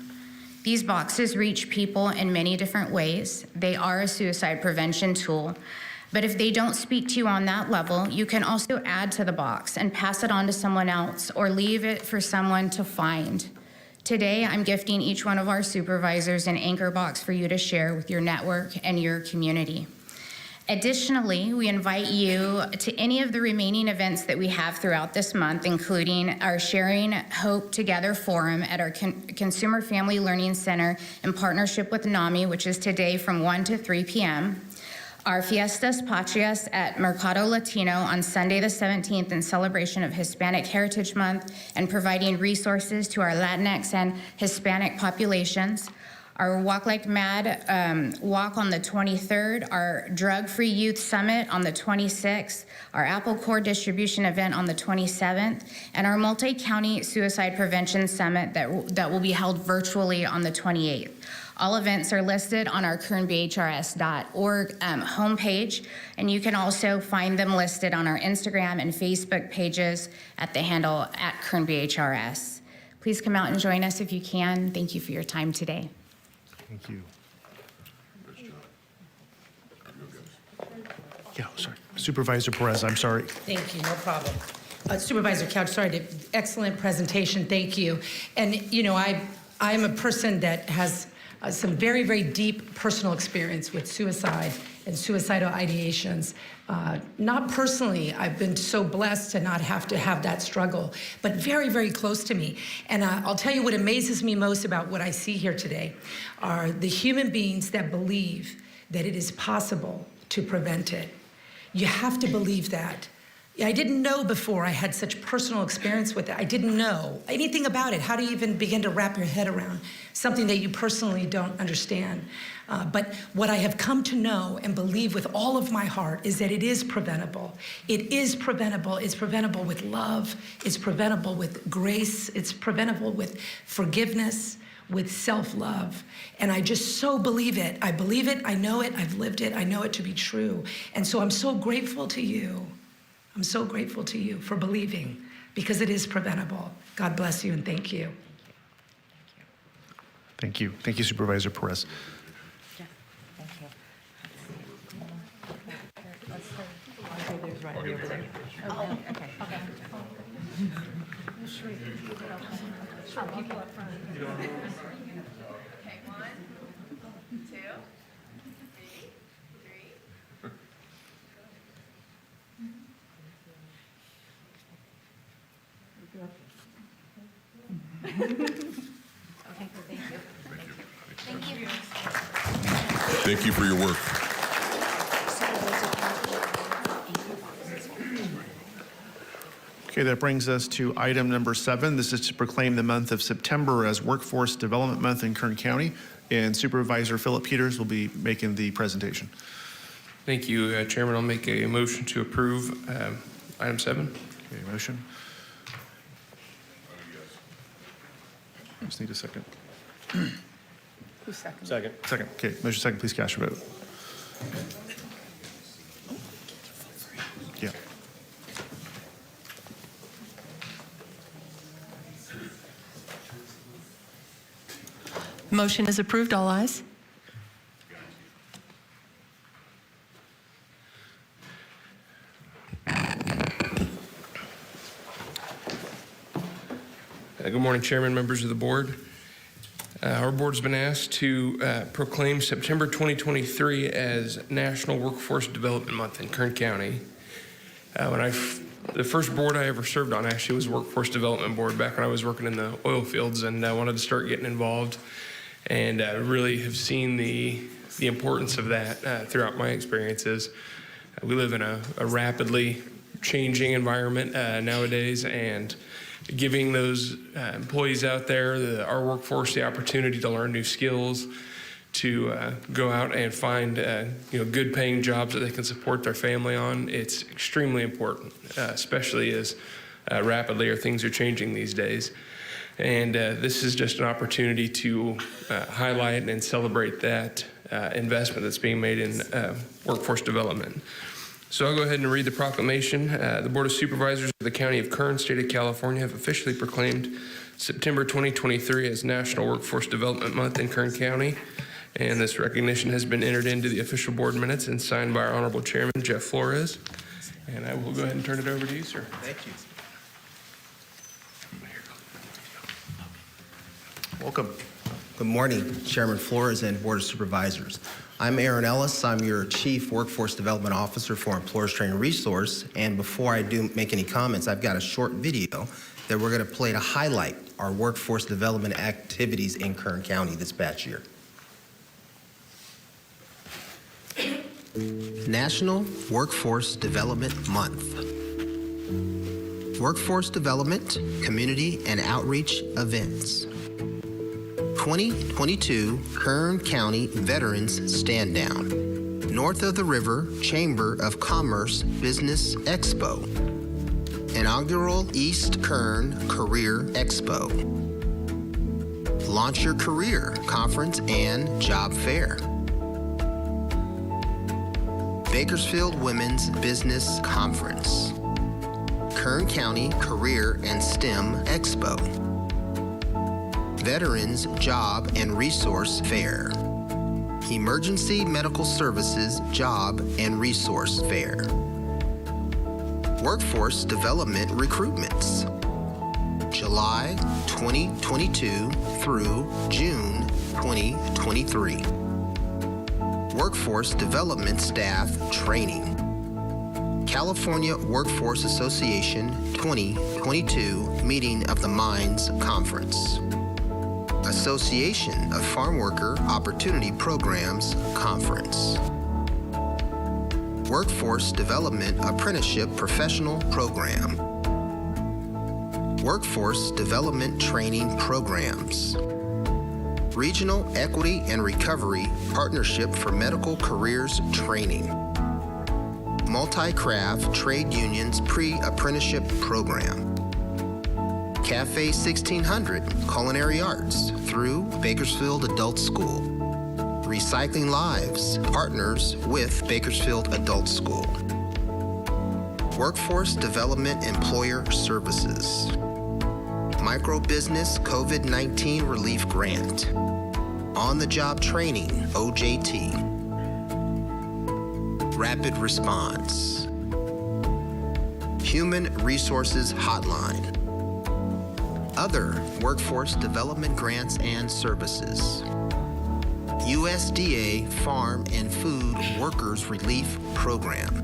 These boxes reach people in many different ways. They are a suicide prevention tool, but if they don't speak to you on that level, you can also add to the box and pass it on to someone else, or leave it for someone to find. Today, I'm gifting each one of our supervisors an anchor box for you to share with your network and your community. Additionally, we invite you to any of the remaining events that we have throughout this month, including our Sharing Hope Together Forum at our Consumer Family Learning Center in partnership with NAMI, which is today from 1 to 3 p.m., our Fiestas Patrias at Mercado Latino on Sunday the 17th in celebration of Hispanic Heritage Month and providing resources to our Latinx and Hispanic populations. Our Walk Like Mad walk on the 23rd, our Drug-Free Youth Summit on the 26th, our Apple Core distribution event on the 27th, and our Multi-County Suicide Prevention Summit that will be held virtually on the 28th. All events are listed on our kernbhrs.org homepage, and you can also find them listed on our Instagram and Facebook pages at the handle @KernBHRS. Please come out and join us if you can. Thank you for your time today. Thank you. Yeah, sorry. Supervisor Perez, I'm sorry. Thank you, no problem. Supervisor Couch, sorry, excellent presentation, thank you. And you know, I'm a person that has some very, very deep personal experience with suicide and suicidal ideations. Not personally, I've been so blessed to not have to have that struggle, but very, very close to me. And I'll tell you what amazes me most about what I see here today are the human beings that believe that it is possible to prevent it. You have to believe that. I didn't know before I had such personal experience with it. I didn't know anything about it. How do you even begin to wrap your head around something that you personally don't understand? But what I have come to know and believe with all of my heart is that it is preventable. It is preventable. It's preventable with love. It's preventable with grace. It's preventable with forgiveness, with self-love. And I just so believe it. I believe it. I know it. I've lived it. I know it to be true. And so I'm so grateful to you. I'm so grateful to you for believing, because it is preventable. God bless you and thank you. Thank you. Thank you, Supervisor Perez. Thank you for your work. Okay, that brings us to item number 7. This is to proclaim the month of September as Workforce Development Month in Kern County. And Supervisor Philip Peters will be making the presentation. Thank you, Chairman. I'll make a motion to approve item 7. Okay, motion. Just need a second. Who's second? Second. Second. Okay, motion second. Please cast your vote. Yeah. Motion is approved. All ayes. Good morning, Chairman, members of the board. Our board's been asked to proclaim September 2023 as National Workforce Development Month in Kern County. The first board I ever served on actually was Workforce Development Board back when I was working in the oil fields, and I wanted to start getting involved, and really have seen the importance of that throughout my experiences. We live in a rapidly changing environment nowadays, and giving those employees out there, our workforce, the opportunity to learn new skills, to go out and find good paying jobs that they can support their family on. It's extremely important, especially as rapidly things are changing these days. And this is just an opportunity to highlight and celebrate that investment that's being made in workforce development. So I'll go ahead and read the proclamation. The Board of Supervisors of the County of Kern, State of California, have officially proclaimed September 2023 as National Workforce Development Month in Kern County. And this recognition has been entered into the official board minutes and signed by our Honorable Chairman, Jeff Flores. And I will go ahead and turn it over to you, sir. Thank you. Welcome. Good morning, Chairman Flores and Board of Supervisors. I'm Aaron Ellis. I'm your Chief Workforce Development Officer for Employers Training Resource. And before I do make any comments, I've got a short video that we're going to play to highlight our workforce development activities in Kern County this past year. National Workforce Development Month. Workforce development, community, and outreach events. 2022 Kern County Veterans Stand Down. North of the River Chamber of Commerce Business Expo. Inaugural East Kern Career Expo. Launch Your Career Conference and Job Fair. Bakersfield Women's Business Conference. Kern County Career and STEM Expo. Veterans Job and Resource Fair. Emergency Medical Services Job and Resource Fair. Workforce Development Recruitments. July 2022 through June 2023. Workforce Development Staff Training. California Workforce Association 2022 Meeting of the Minds Conference. Association of Farm Worker Opportunity Programs Conference. Workforce Development Apprenticeship Professional Program. Workforce Development Training Programs. Regional Equity and Recovery Partnership for Medical Careers Training. Multi-Craft Trade Unions Pre-Apprenticeship Program. Cafe 1600 Culinary Arts through Bakersfield Adult School. Recycling Lives partners with Bakersfield Adult School. Workforce Development Employer Services. Microbusiness COVID-19 Relief Grant. On-the-Job Training, OJT. Rapid Response. Human Resources Hotline. Other workforce development grants and services. USDA Farm and Food Workers Relief Program.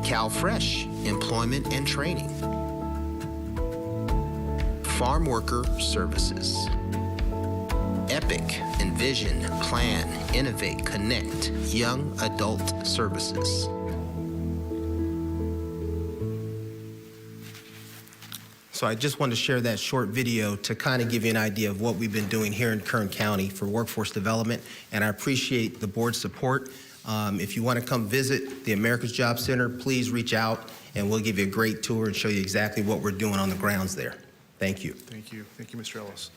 CalFresh Employment and Training. Farm Worker Services. EPIC, Envision, Plan, Innovate, Connect, Young Adult Services. So I just wanted to share that short video to kind of give you an idea of what we've been doing here in Kern County for workforce development, and I appreciate the board's support. If you want to come visit the America's Job Center, please reach out and we'll give you a great tour and show you exactly what we're doing on the grounds there. Thank you. Thank you. Thank you, Mr. Ellis.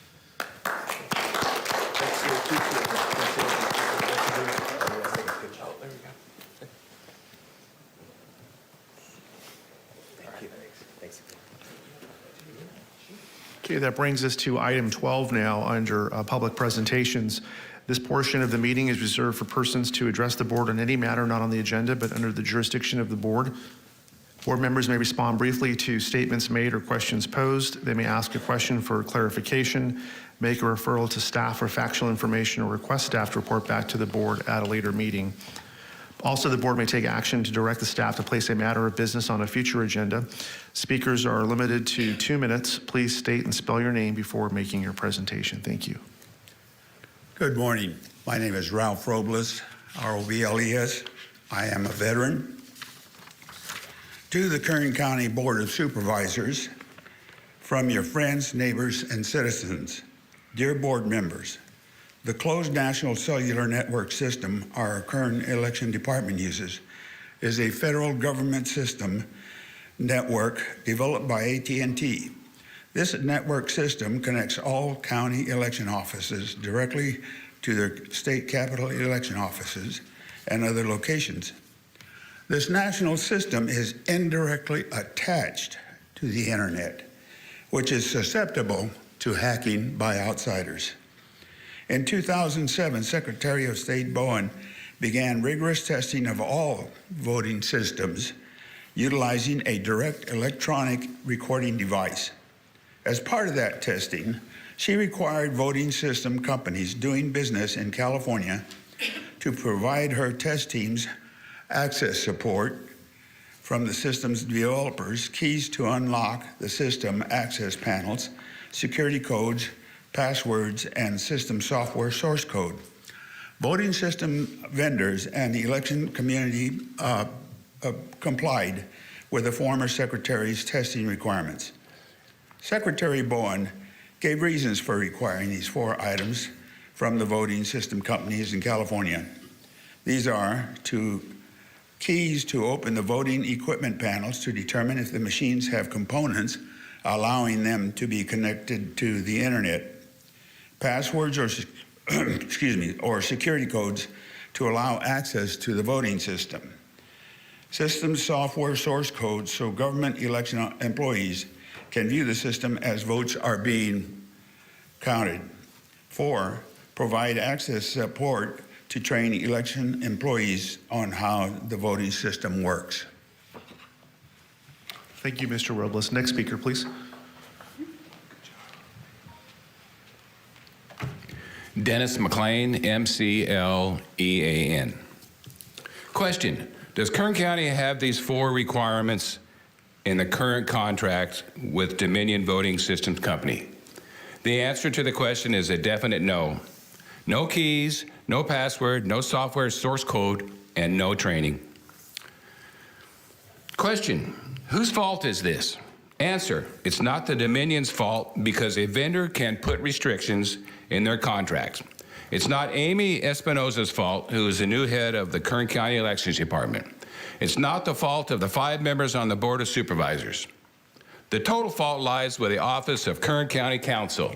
Okay, that brings us to item 12 now under public presentations. This portion of the meeting is reserved for persons to address the board on any matter not on the agenda but under the jurisdiction of the board. Board members may respond briefly to statements made or questions posed. They may ask a question for clarification, make a referral to staff for factual information, or request staff to report back to the board at a later meeting. Also, the board may take action to direct the staff to place a matter of business on a future agenda. Speakers are limited to 2 minutes. Please state and spell your name before making your presentation. Thank you. Good morning. My name is Ralph Robles, R-O-B-L-E-S. I am a veteran. To the Kern County Board of Supervisors, from your friends, neighbors, and citizens, dear board members, the closed national cellular network system our Kern election department uses is a federal government system network developed by AT&T. This network system connects all county election offices directly to their state capital election offices and other locations. This national system is indirectly attached to the internet, which is susceptible to hacking by outsiders. In 2007, Secretary of State Bowen began rigorous testing of all voting systems utilizing a direct electronic recording device. As part of that testing, She required voting system companies doing business in California to provide her test teams access support from the system's developers, keys to unlock the system access panels, security codes, passwords, and system software source code. Voting system vendors and the election community complied with the former secretary's testing requirements. Secretary Bowen gave reasons for requiring these 4 items from the voting system companies in California. These are keys to open the voting equipment panels to determine if the machines have components allowing them to be connected to the internet, passwords or or security codes to allow access to the voting system, system software source codes so government election employees can view the system as votes are being counted. 4, provide access support to train election employees on how the voting system works. Thank you, Mr. Robles. Next speaker, please. Dennis McLean, MCLEAN. Question: does Kern County have these 4 requirements in the current contract with Dominion Voting Systems Company? The answer to the question is a definite no. No keys, no password, no software source code, and no training. Question: whose fault is this? Answer: it's not the Dominion's fault because a vendor can put restrictions in their contracts. It's not Amy Espinoza's fault, who is the new head of the Kern County Elections Department. It's not the fault of the 5 members on the Board of Supervisors. The total fault lies with the Office of Kern County Counsel,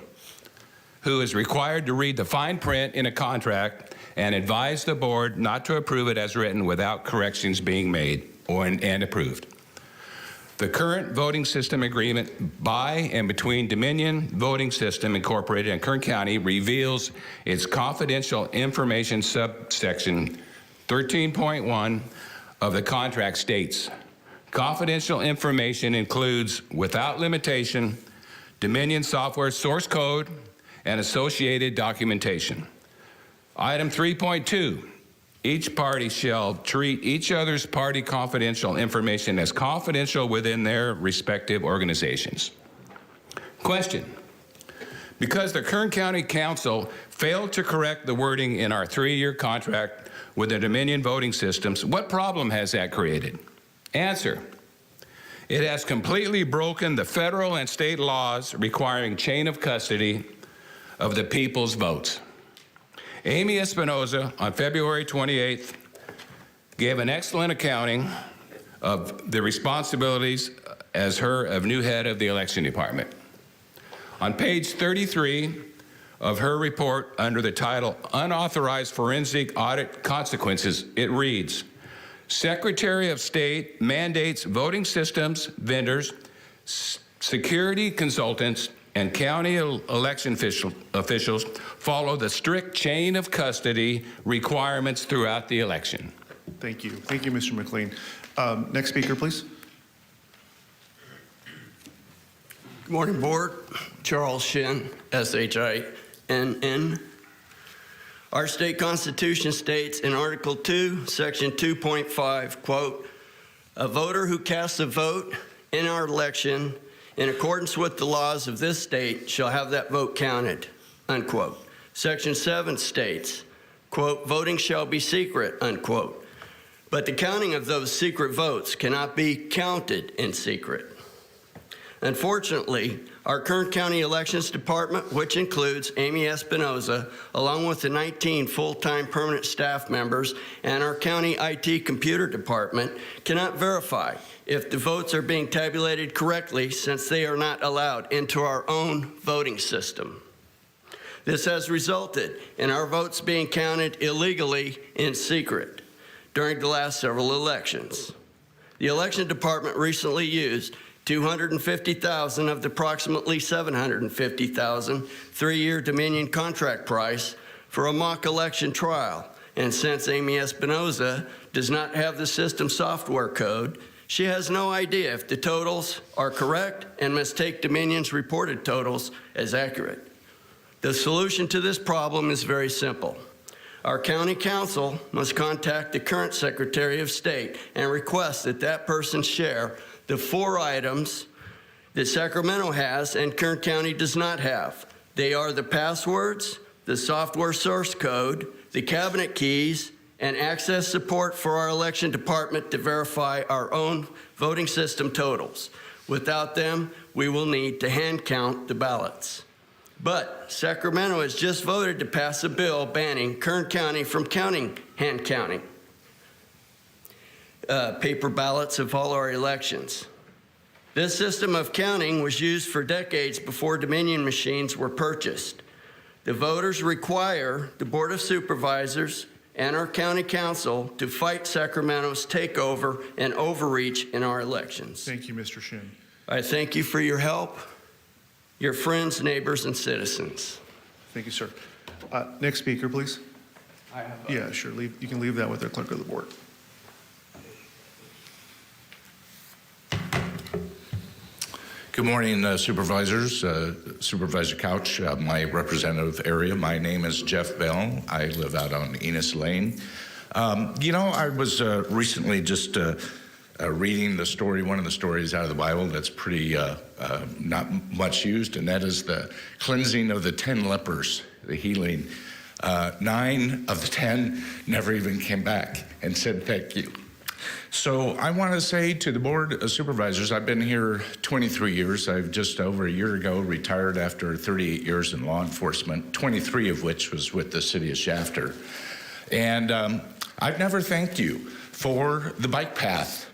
who is required to read the fine print in a contract and advise the board not to approve it as written without corrections being made and approved. The current voting system agreement by and between Dominion Voting System Incorporated and Kern County reveals its confidential information subsection 13.1 of the contract states, confidential information includes, without limitation, Dominion software source code and associated documentation. Item 3.2, each party shall treat each other's party confidential information as confidential within their respective organizations. Question: because the Kern County Council failed to correct the wording in our 3-year contract with the Dominion Voting Systems, what problem has that created? Answer: it has completely broken the federal and state laws requiring chain of custody of the people's votes. Amy Espinoza, on February 28th, gave an excellent accounting of the responsibilities as her of new head of the election department. On page 33 of her report, under the title Unauthorized Forensic Audit Consequences, it reads, Secretary of State mandates voting systems vendors, security consultants, and county election officials follow the strict chain of custody requirements throughout the election. Thank you. Thank you, Mr. McLean. Next speaker, please. Good morning, Board. Charles Shin, SHINN. Our state constitution states in Article 2, Section 2.5, quote, a voter who casts a vote in our election in accordance with the laws of this state shall have that vote counted, unquote. Section 7 states, quote, voting shall be secret, unquote. But the counting of those secret votes cannot be counted in secret. Unfortunately, our Kern County Elections Department, which includes Amy Espinoza, along with the 19 full-time permanent staff members, and our county IT computer department, cannot verify if the votes are being tabulated correctly, since they are not allowed into our own voting system. This has resulted in our votes being counted illegally in secret during the last several elections. The election department recently used $250,000 of the approximately $750,000 3-year Dominion contract price for a mock election trial. And since Amy Espinoza does not have the system software code, she has no idea if the totals are correct and must take Dominion's reported totals as accurate. The solution to this problem is very simple. Our county council must contact the current Secretary of State and request that that person share the 4 items that Sacramento has and Kern County does not have. They are the passwords, the software source code, the cabinet keys, and access support for our election department to verify our own voting system totals. Without them, we will need to hand count the ballots. But Sacramento has just voted to pass a bill banning Kern County from hand counting paper ballots of all our elections. This system of counting was used for decades before Dominion machines were purchased. The voters require the Board of Supervisors and our county council to fight Sacramento's takeover and overreach in our elections. Thank you, Mr. Shin. I thank you for your help, your friends, neighbors, and citizens. Thank you, sir. Next speaker, please. Yeah, sure. You can leave that with the clerk of the board. Good morning, Supervisors. Supervisor Couch, my representative area. My name is Jeff Bell. I live out on Enos Lane. I was recently just reading the story, one of the stories out of the Bible that's pretty not much used, and that is the cleansing of the 10 lepers, the healing. 9 of the 10 never even came back and said thank you. So I want to say to the Board of Supervisors, I've been here 23 years. I've just over a year ago retired after 38 years in law enforcement, 23 of which was with the city of Shafter. And I've never thanked you for the bike path.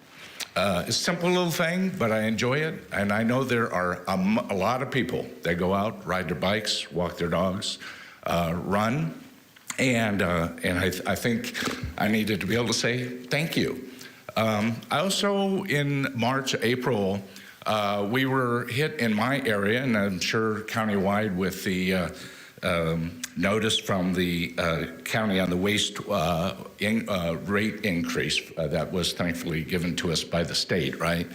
It's a simple little thing, but I enjoy it. And I know there are a lot of people that go out, ride their bikes, walk their dogs, run. And I think I needed to be able to say thank you. I also, in March, April, we were hit in my area, and I'm sure countywide, with the notice from the county on the waste rate increase that was thankfully given to us by the state, right?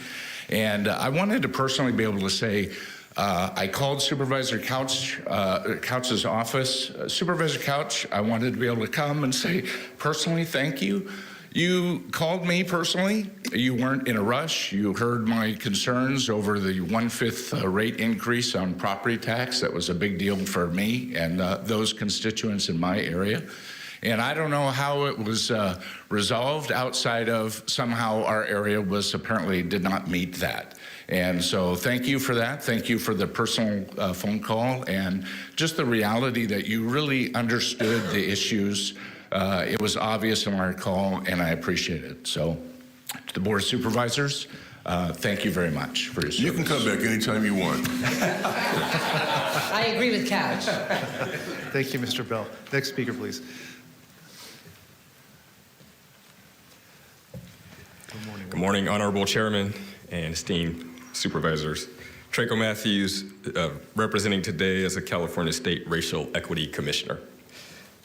And I wanted to personally be able to say, I called Supervisor Couch's office. Supervisor Couch, I wanted to be able to come and say personally thank you. You called me personally. You weren't in a rush. You heard my concerns over the 1/5 rate increase on property tax. That was a big deal for me and those constituents in my area. And I don't know how it was resolved outside of somehow our area was apparently did not meet that. And so thank you for that. Thank you for the personal phone call and just the reality that you really understood the issues. It was obvious in our call, and I appreciate it. So to the Board of Supervisors, thank you very much for your service. You can come back anytime you want. I agree with Couch. Thank you, Mr. Bell. Next speaker, please. Good morning, Honorable Chairman and esteemed Supervisors. Traco Matthews, representing today as a California State Racial Equity Commissioner.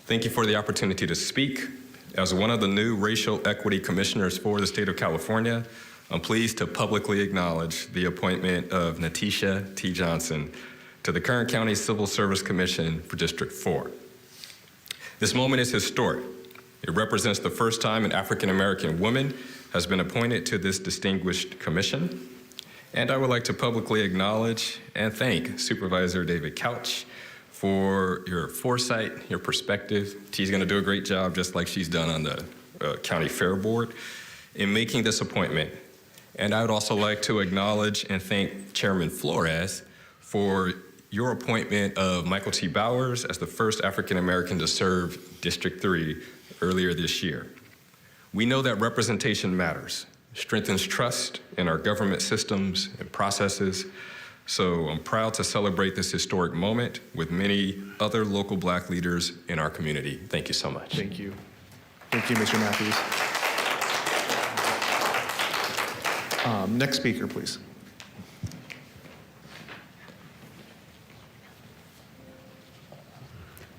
Thank you for the opportunity to speak. As one of the new Racial Equity Commissioners for the state of California, I'm pleased to publicly acknowledge the appointment of Natisha T. Johnson to the Kern County Civil Service Commission for District 4. This moment is historic. It represents the first time an African-American woman has been appointed to this distinguished commission. And I would like to publicly acknowledge and thank Supervisor David Couch for your foresight, your perspective. She's going to do a great job, just like she's done on the County Fair Board, in making this appointment. And I would also like to acknowledge and thank Chairman Flores for your appointment of Michael T. Bowers as the first African-American to serve District 3 earlier this year. We know that representation matters, strengthens trust in our government systems and processes. So I'm proud to celebrate this historic moment with many other local Black leaders in our community. Thank you so much. Thank you. Thank you, Mr. Matthews. Next speaker, please.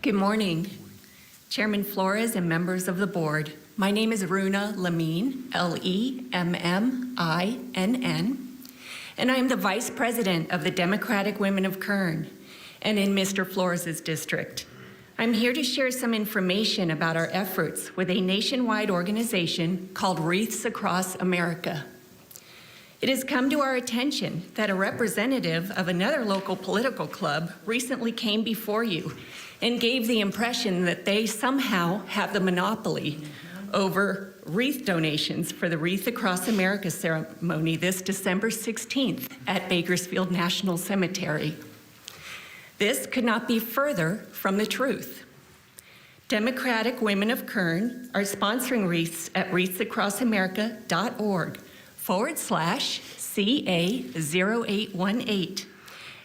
Good morning, Chairman Flores and members of the board. My name is Runa Lemmin, L-E-M-M-I-N-N, and I am the Vice President of the Democratic Women of Kern. and in Mr. Flores' district. I'm here to share some information about our efforts with a nationwide organization called Wreaths Across America. It has come to our attention that a representative of another local political club recently came before you and gave the impression that they somehow have the monopoly over wreath donations for the Wreath Across America ceremony this December 16th at Bakersfield National Cemetery. This could not be further from the truth. Democratic Women of Kern are sponsoring wreaths at wreathsacrossAmerica.org/CA0818.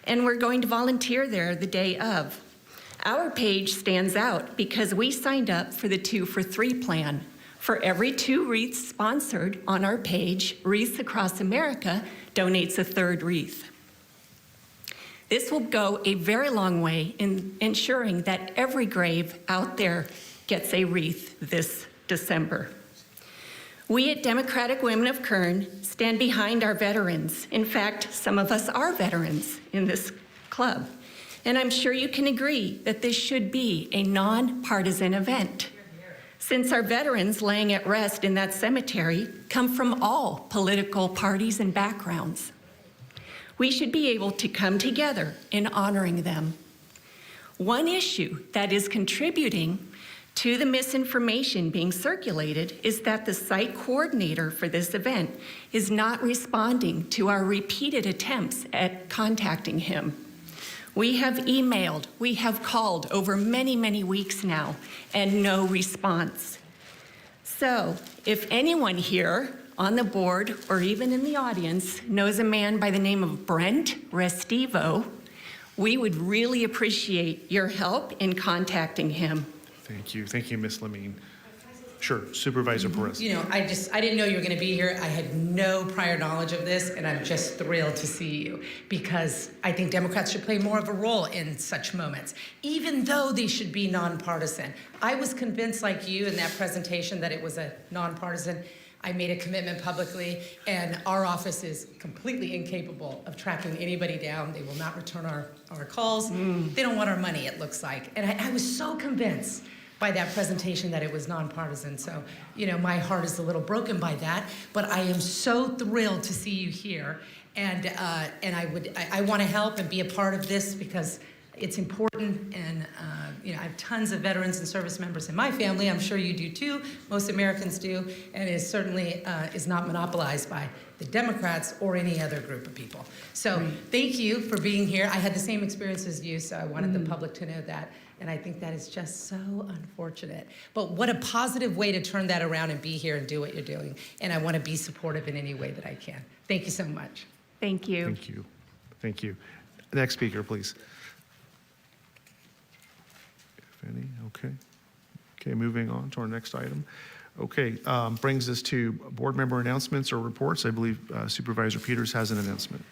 And we're going to volunteer there the day of. Our page stands out because we signed up for the 2 for 3 plan. For every 2 wreaths sponsored on our page, Wreaths Across America donates a 3rd wreath. This will go a very long way in ensuring that every grave out there gets a wreath this December. We at Democratic Women of Kern stand behind our veterans. In fact, some of us are veterans in this club. And I'm sure you can agree that this should be a nonpartisan event. Since our veterans laying at rest in that cemetery come from all political parties and backgrounds, we should be able to come together in honoring them. One issue that is contributing to the misinformation being circulated is that the site coordinator for this event is not responding to our repeated attempts at contacting him. We have emailed, we have called over many, many weeks now, and no response. So, if anyone here on the board or even in the audience knows a man by the name of Brent Restivo, we would really appreciate your help in contacting him. Thank you, Ms. Lamine. Sure, Supervisor Perez. You know, I didn't know you were going to be here. I had no prior knowledge of this, and I'm just thrilled to see you because I think Democrats should play more of a role in such moments, even though they should be nonpartisan. I was convinced, like you in that presentation, that it was a nonpartisan. I made a commitment publicly, and our office is completely incapable of tracking anybody down. They will not return our calls. They don't want our money, it looks like. And I was so convinced by that presentation that it was nonpartisan. So, you know, my heart is a little broken by that, but I am so thrilled to see you here. And I want to help and be a part of this because it's important. And, you know, I have tons of veterans and service members in my family. I'm sure you do too. Most Americans do. And it certainly is not monopolized by the Democrats or any other group of people. So thank you for being here. I had the same experience as you, so I wanted the public to know that. And I think that is just so unfortunate. But what a positive way to turn that around and be here and do what you're doing. And I want to be supportive in any way that I can. Thank you so much. Thank you. Thank you. Thank you. Next speaker, please. If any, okay. Okay, moving on to our next item. Okay, brings us to board member announcements or reports. I believe Supervisor Peters has an announcement.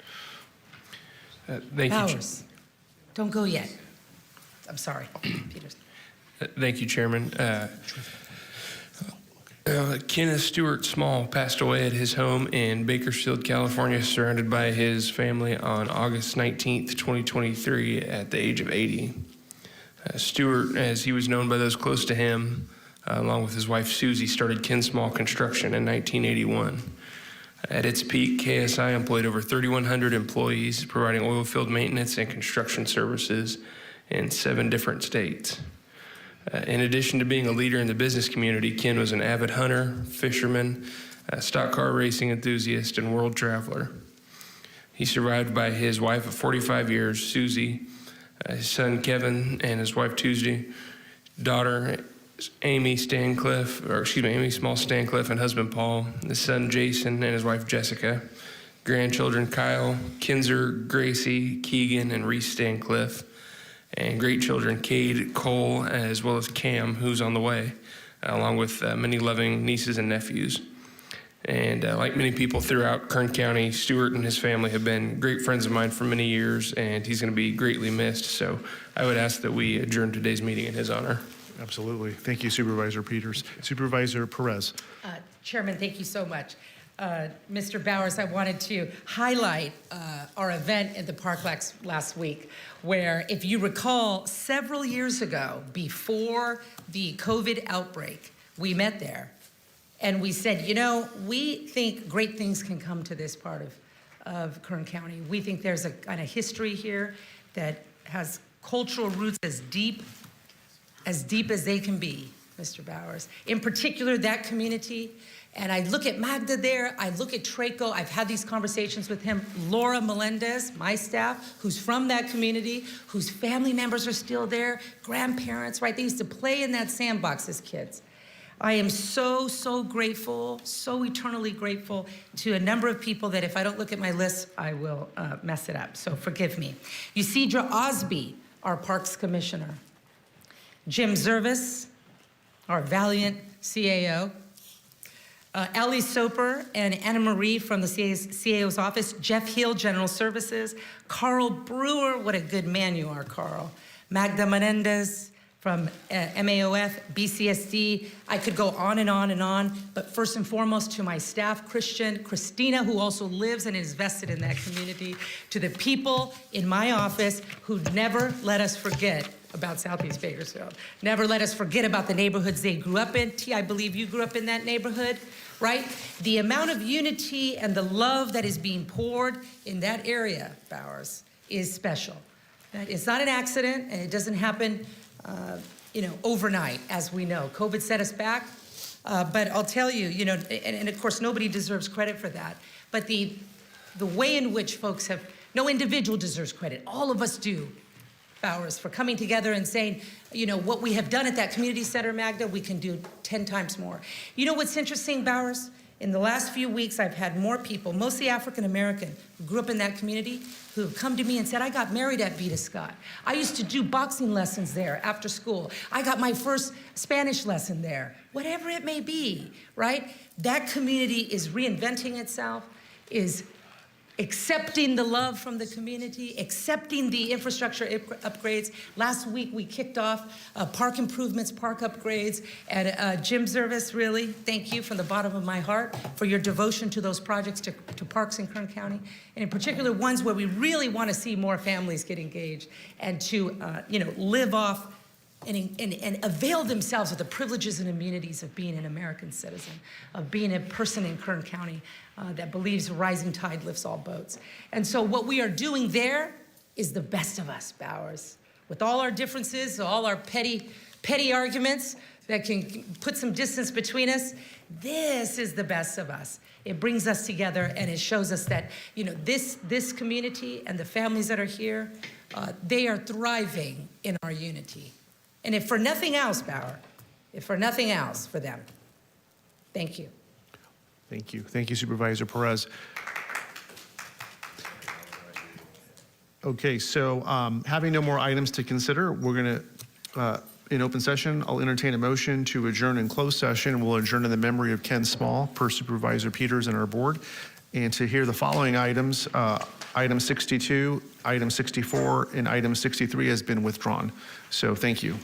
Thank you. Powers, don't go yet. I'm sorry, Peters. Thank you, Chairman. Kenneth Stewart Small passed away at his home in Bakersfield, California, surrounded by his family on August 19th, 2023, at the age of 80. Stewart, as he was known by those close to him, along with his wife Susie, started Ken Small Construction in 1981. At its peak, KSI employed over 3,100 employees, providing oil field maintenance and construction services in 7 different states. In addition to being a leader in the business community, Ken was an avid hunter, fisherman, stock car racing enthusiast, and world traveler. He's survived by his wife of 45 years, Susie, his son Kevin, and his wife Tuesday, daughter Amy Small Stancliffe, and husband Paul, his son Jason, and his wife Jessica, grandchildren Kyle, Kinzer, Gracie, Keegan, and Reese Stancliffe, and great children Cade, Cole, as well as Cam, who's on the way, along with many loving nieces and nephews. And like many people throughout Kern County, Stewart and his family have been great friends of mine for many years, and he's going to be greatly missed. So I would ask that we adjourn today's meeting in his honor. Absolutely. Thank you, Supervisor Peters. Supervisor Perez. Chairman, thank you so much. Mr. Bowers, I wanted to highlight our event at the park last week, where, if you recall, several years ago, before the COVID outbreak, we met there and we said, you know, we think great things can come to this part of Kern County. We think there's a kind of history here that has cultural roots as deep as they can be, Mr. Bowers. In particular, that community. And I look at Magda there, I look at Traco, I've had these conversations with him. Laura Melendez, my staff, who's from that community, whose family members are still there, grandparents, right? They used to play in that sandbox as kids. I am so, so grateful, so eternally grateful to a number of people that if I don't look at my list, I will mess it up, so forgive me. Ysidra Osby, our Parks Commissioner. Jim Zervis, our valiant CAO. Ellie Soper and Anna Marie from the CAO's office, Jeff Hill, General Services, Carl Brewer, what a good man you are, Carl. Magda Menendez from MAOF, BCSD. I could go on and on and on, but first and foremost to my staff, Christina, who also lives and is vested in that community, to the people in my office who never let us forget about Southeast Bakersfield. Never let us forget about the neighborhoods they grew up in. T, I believe you grew up in that neighborhood, right? The amount of unity and the love that is being poured in that area, Bowers, is special. It's not an accident, and it doesn't happen, overnight, as we know. COVID set us back, but I'll tell you, and of course nobody deserves credit for that, but the way in which folks have, no individual deserves credit. All of us do. Bowers, for coming together and saying, what we have done at that community center, Magda, we can do 10 times more. You know what's interesting, Bowers? In the last few weeks, I've had more people, mostly African American, who grew up in that community, who have come to me and said, I got married at Vita Scott. I used to do boxing lessons there after school. I got my first Spanish lesson there. Whatever it may be, right? That community is reinventing itself, is accepting the love from the community, accepting the infrastructure upgrades. Last week, we kicked off park improvements, park upgrades, and Jim Zervis, really, thank you from the bottom of my heart for your devotion to those projects, to parks in Kern County, and in particular ones where we really want to see more families get engaged and to, live off and avail themselves of the privileges and immunities of being an American citizen, of being a person in Kern County that believes a rising tide lifts all boats. And so what we are doing there is the best of us, Bowers. With all our differences, all our petty arguments that can put some distance between us, this is the best of us. It brings us together, and it shows us that, this community and the families that are here, they are thriving in our unity. And if for nothing else, Bauer, if for nothing else, for them. Thank you. Thank you. Thank you, Supervisor Perez. Okay, so having no more items to consider, we're going to, in open session, I'll entertain a motion to adjourn in closed session. We'll adjourn in the memory of Ken Small, per Supervisor Peters and our board, and to hear the following items. Item 62, item 64, and item 63 has been withdrawn. So thank you.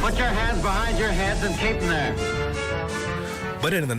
Put your hands behind your heads and keep them there. But in the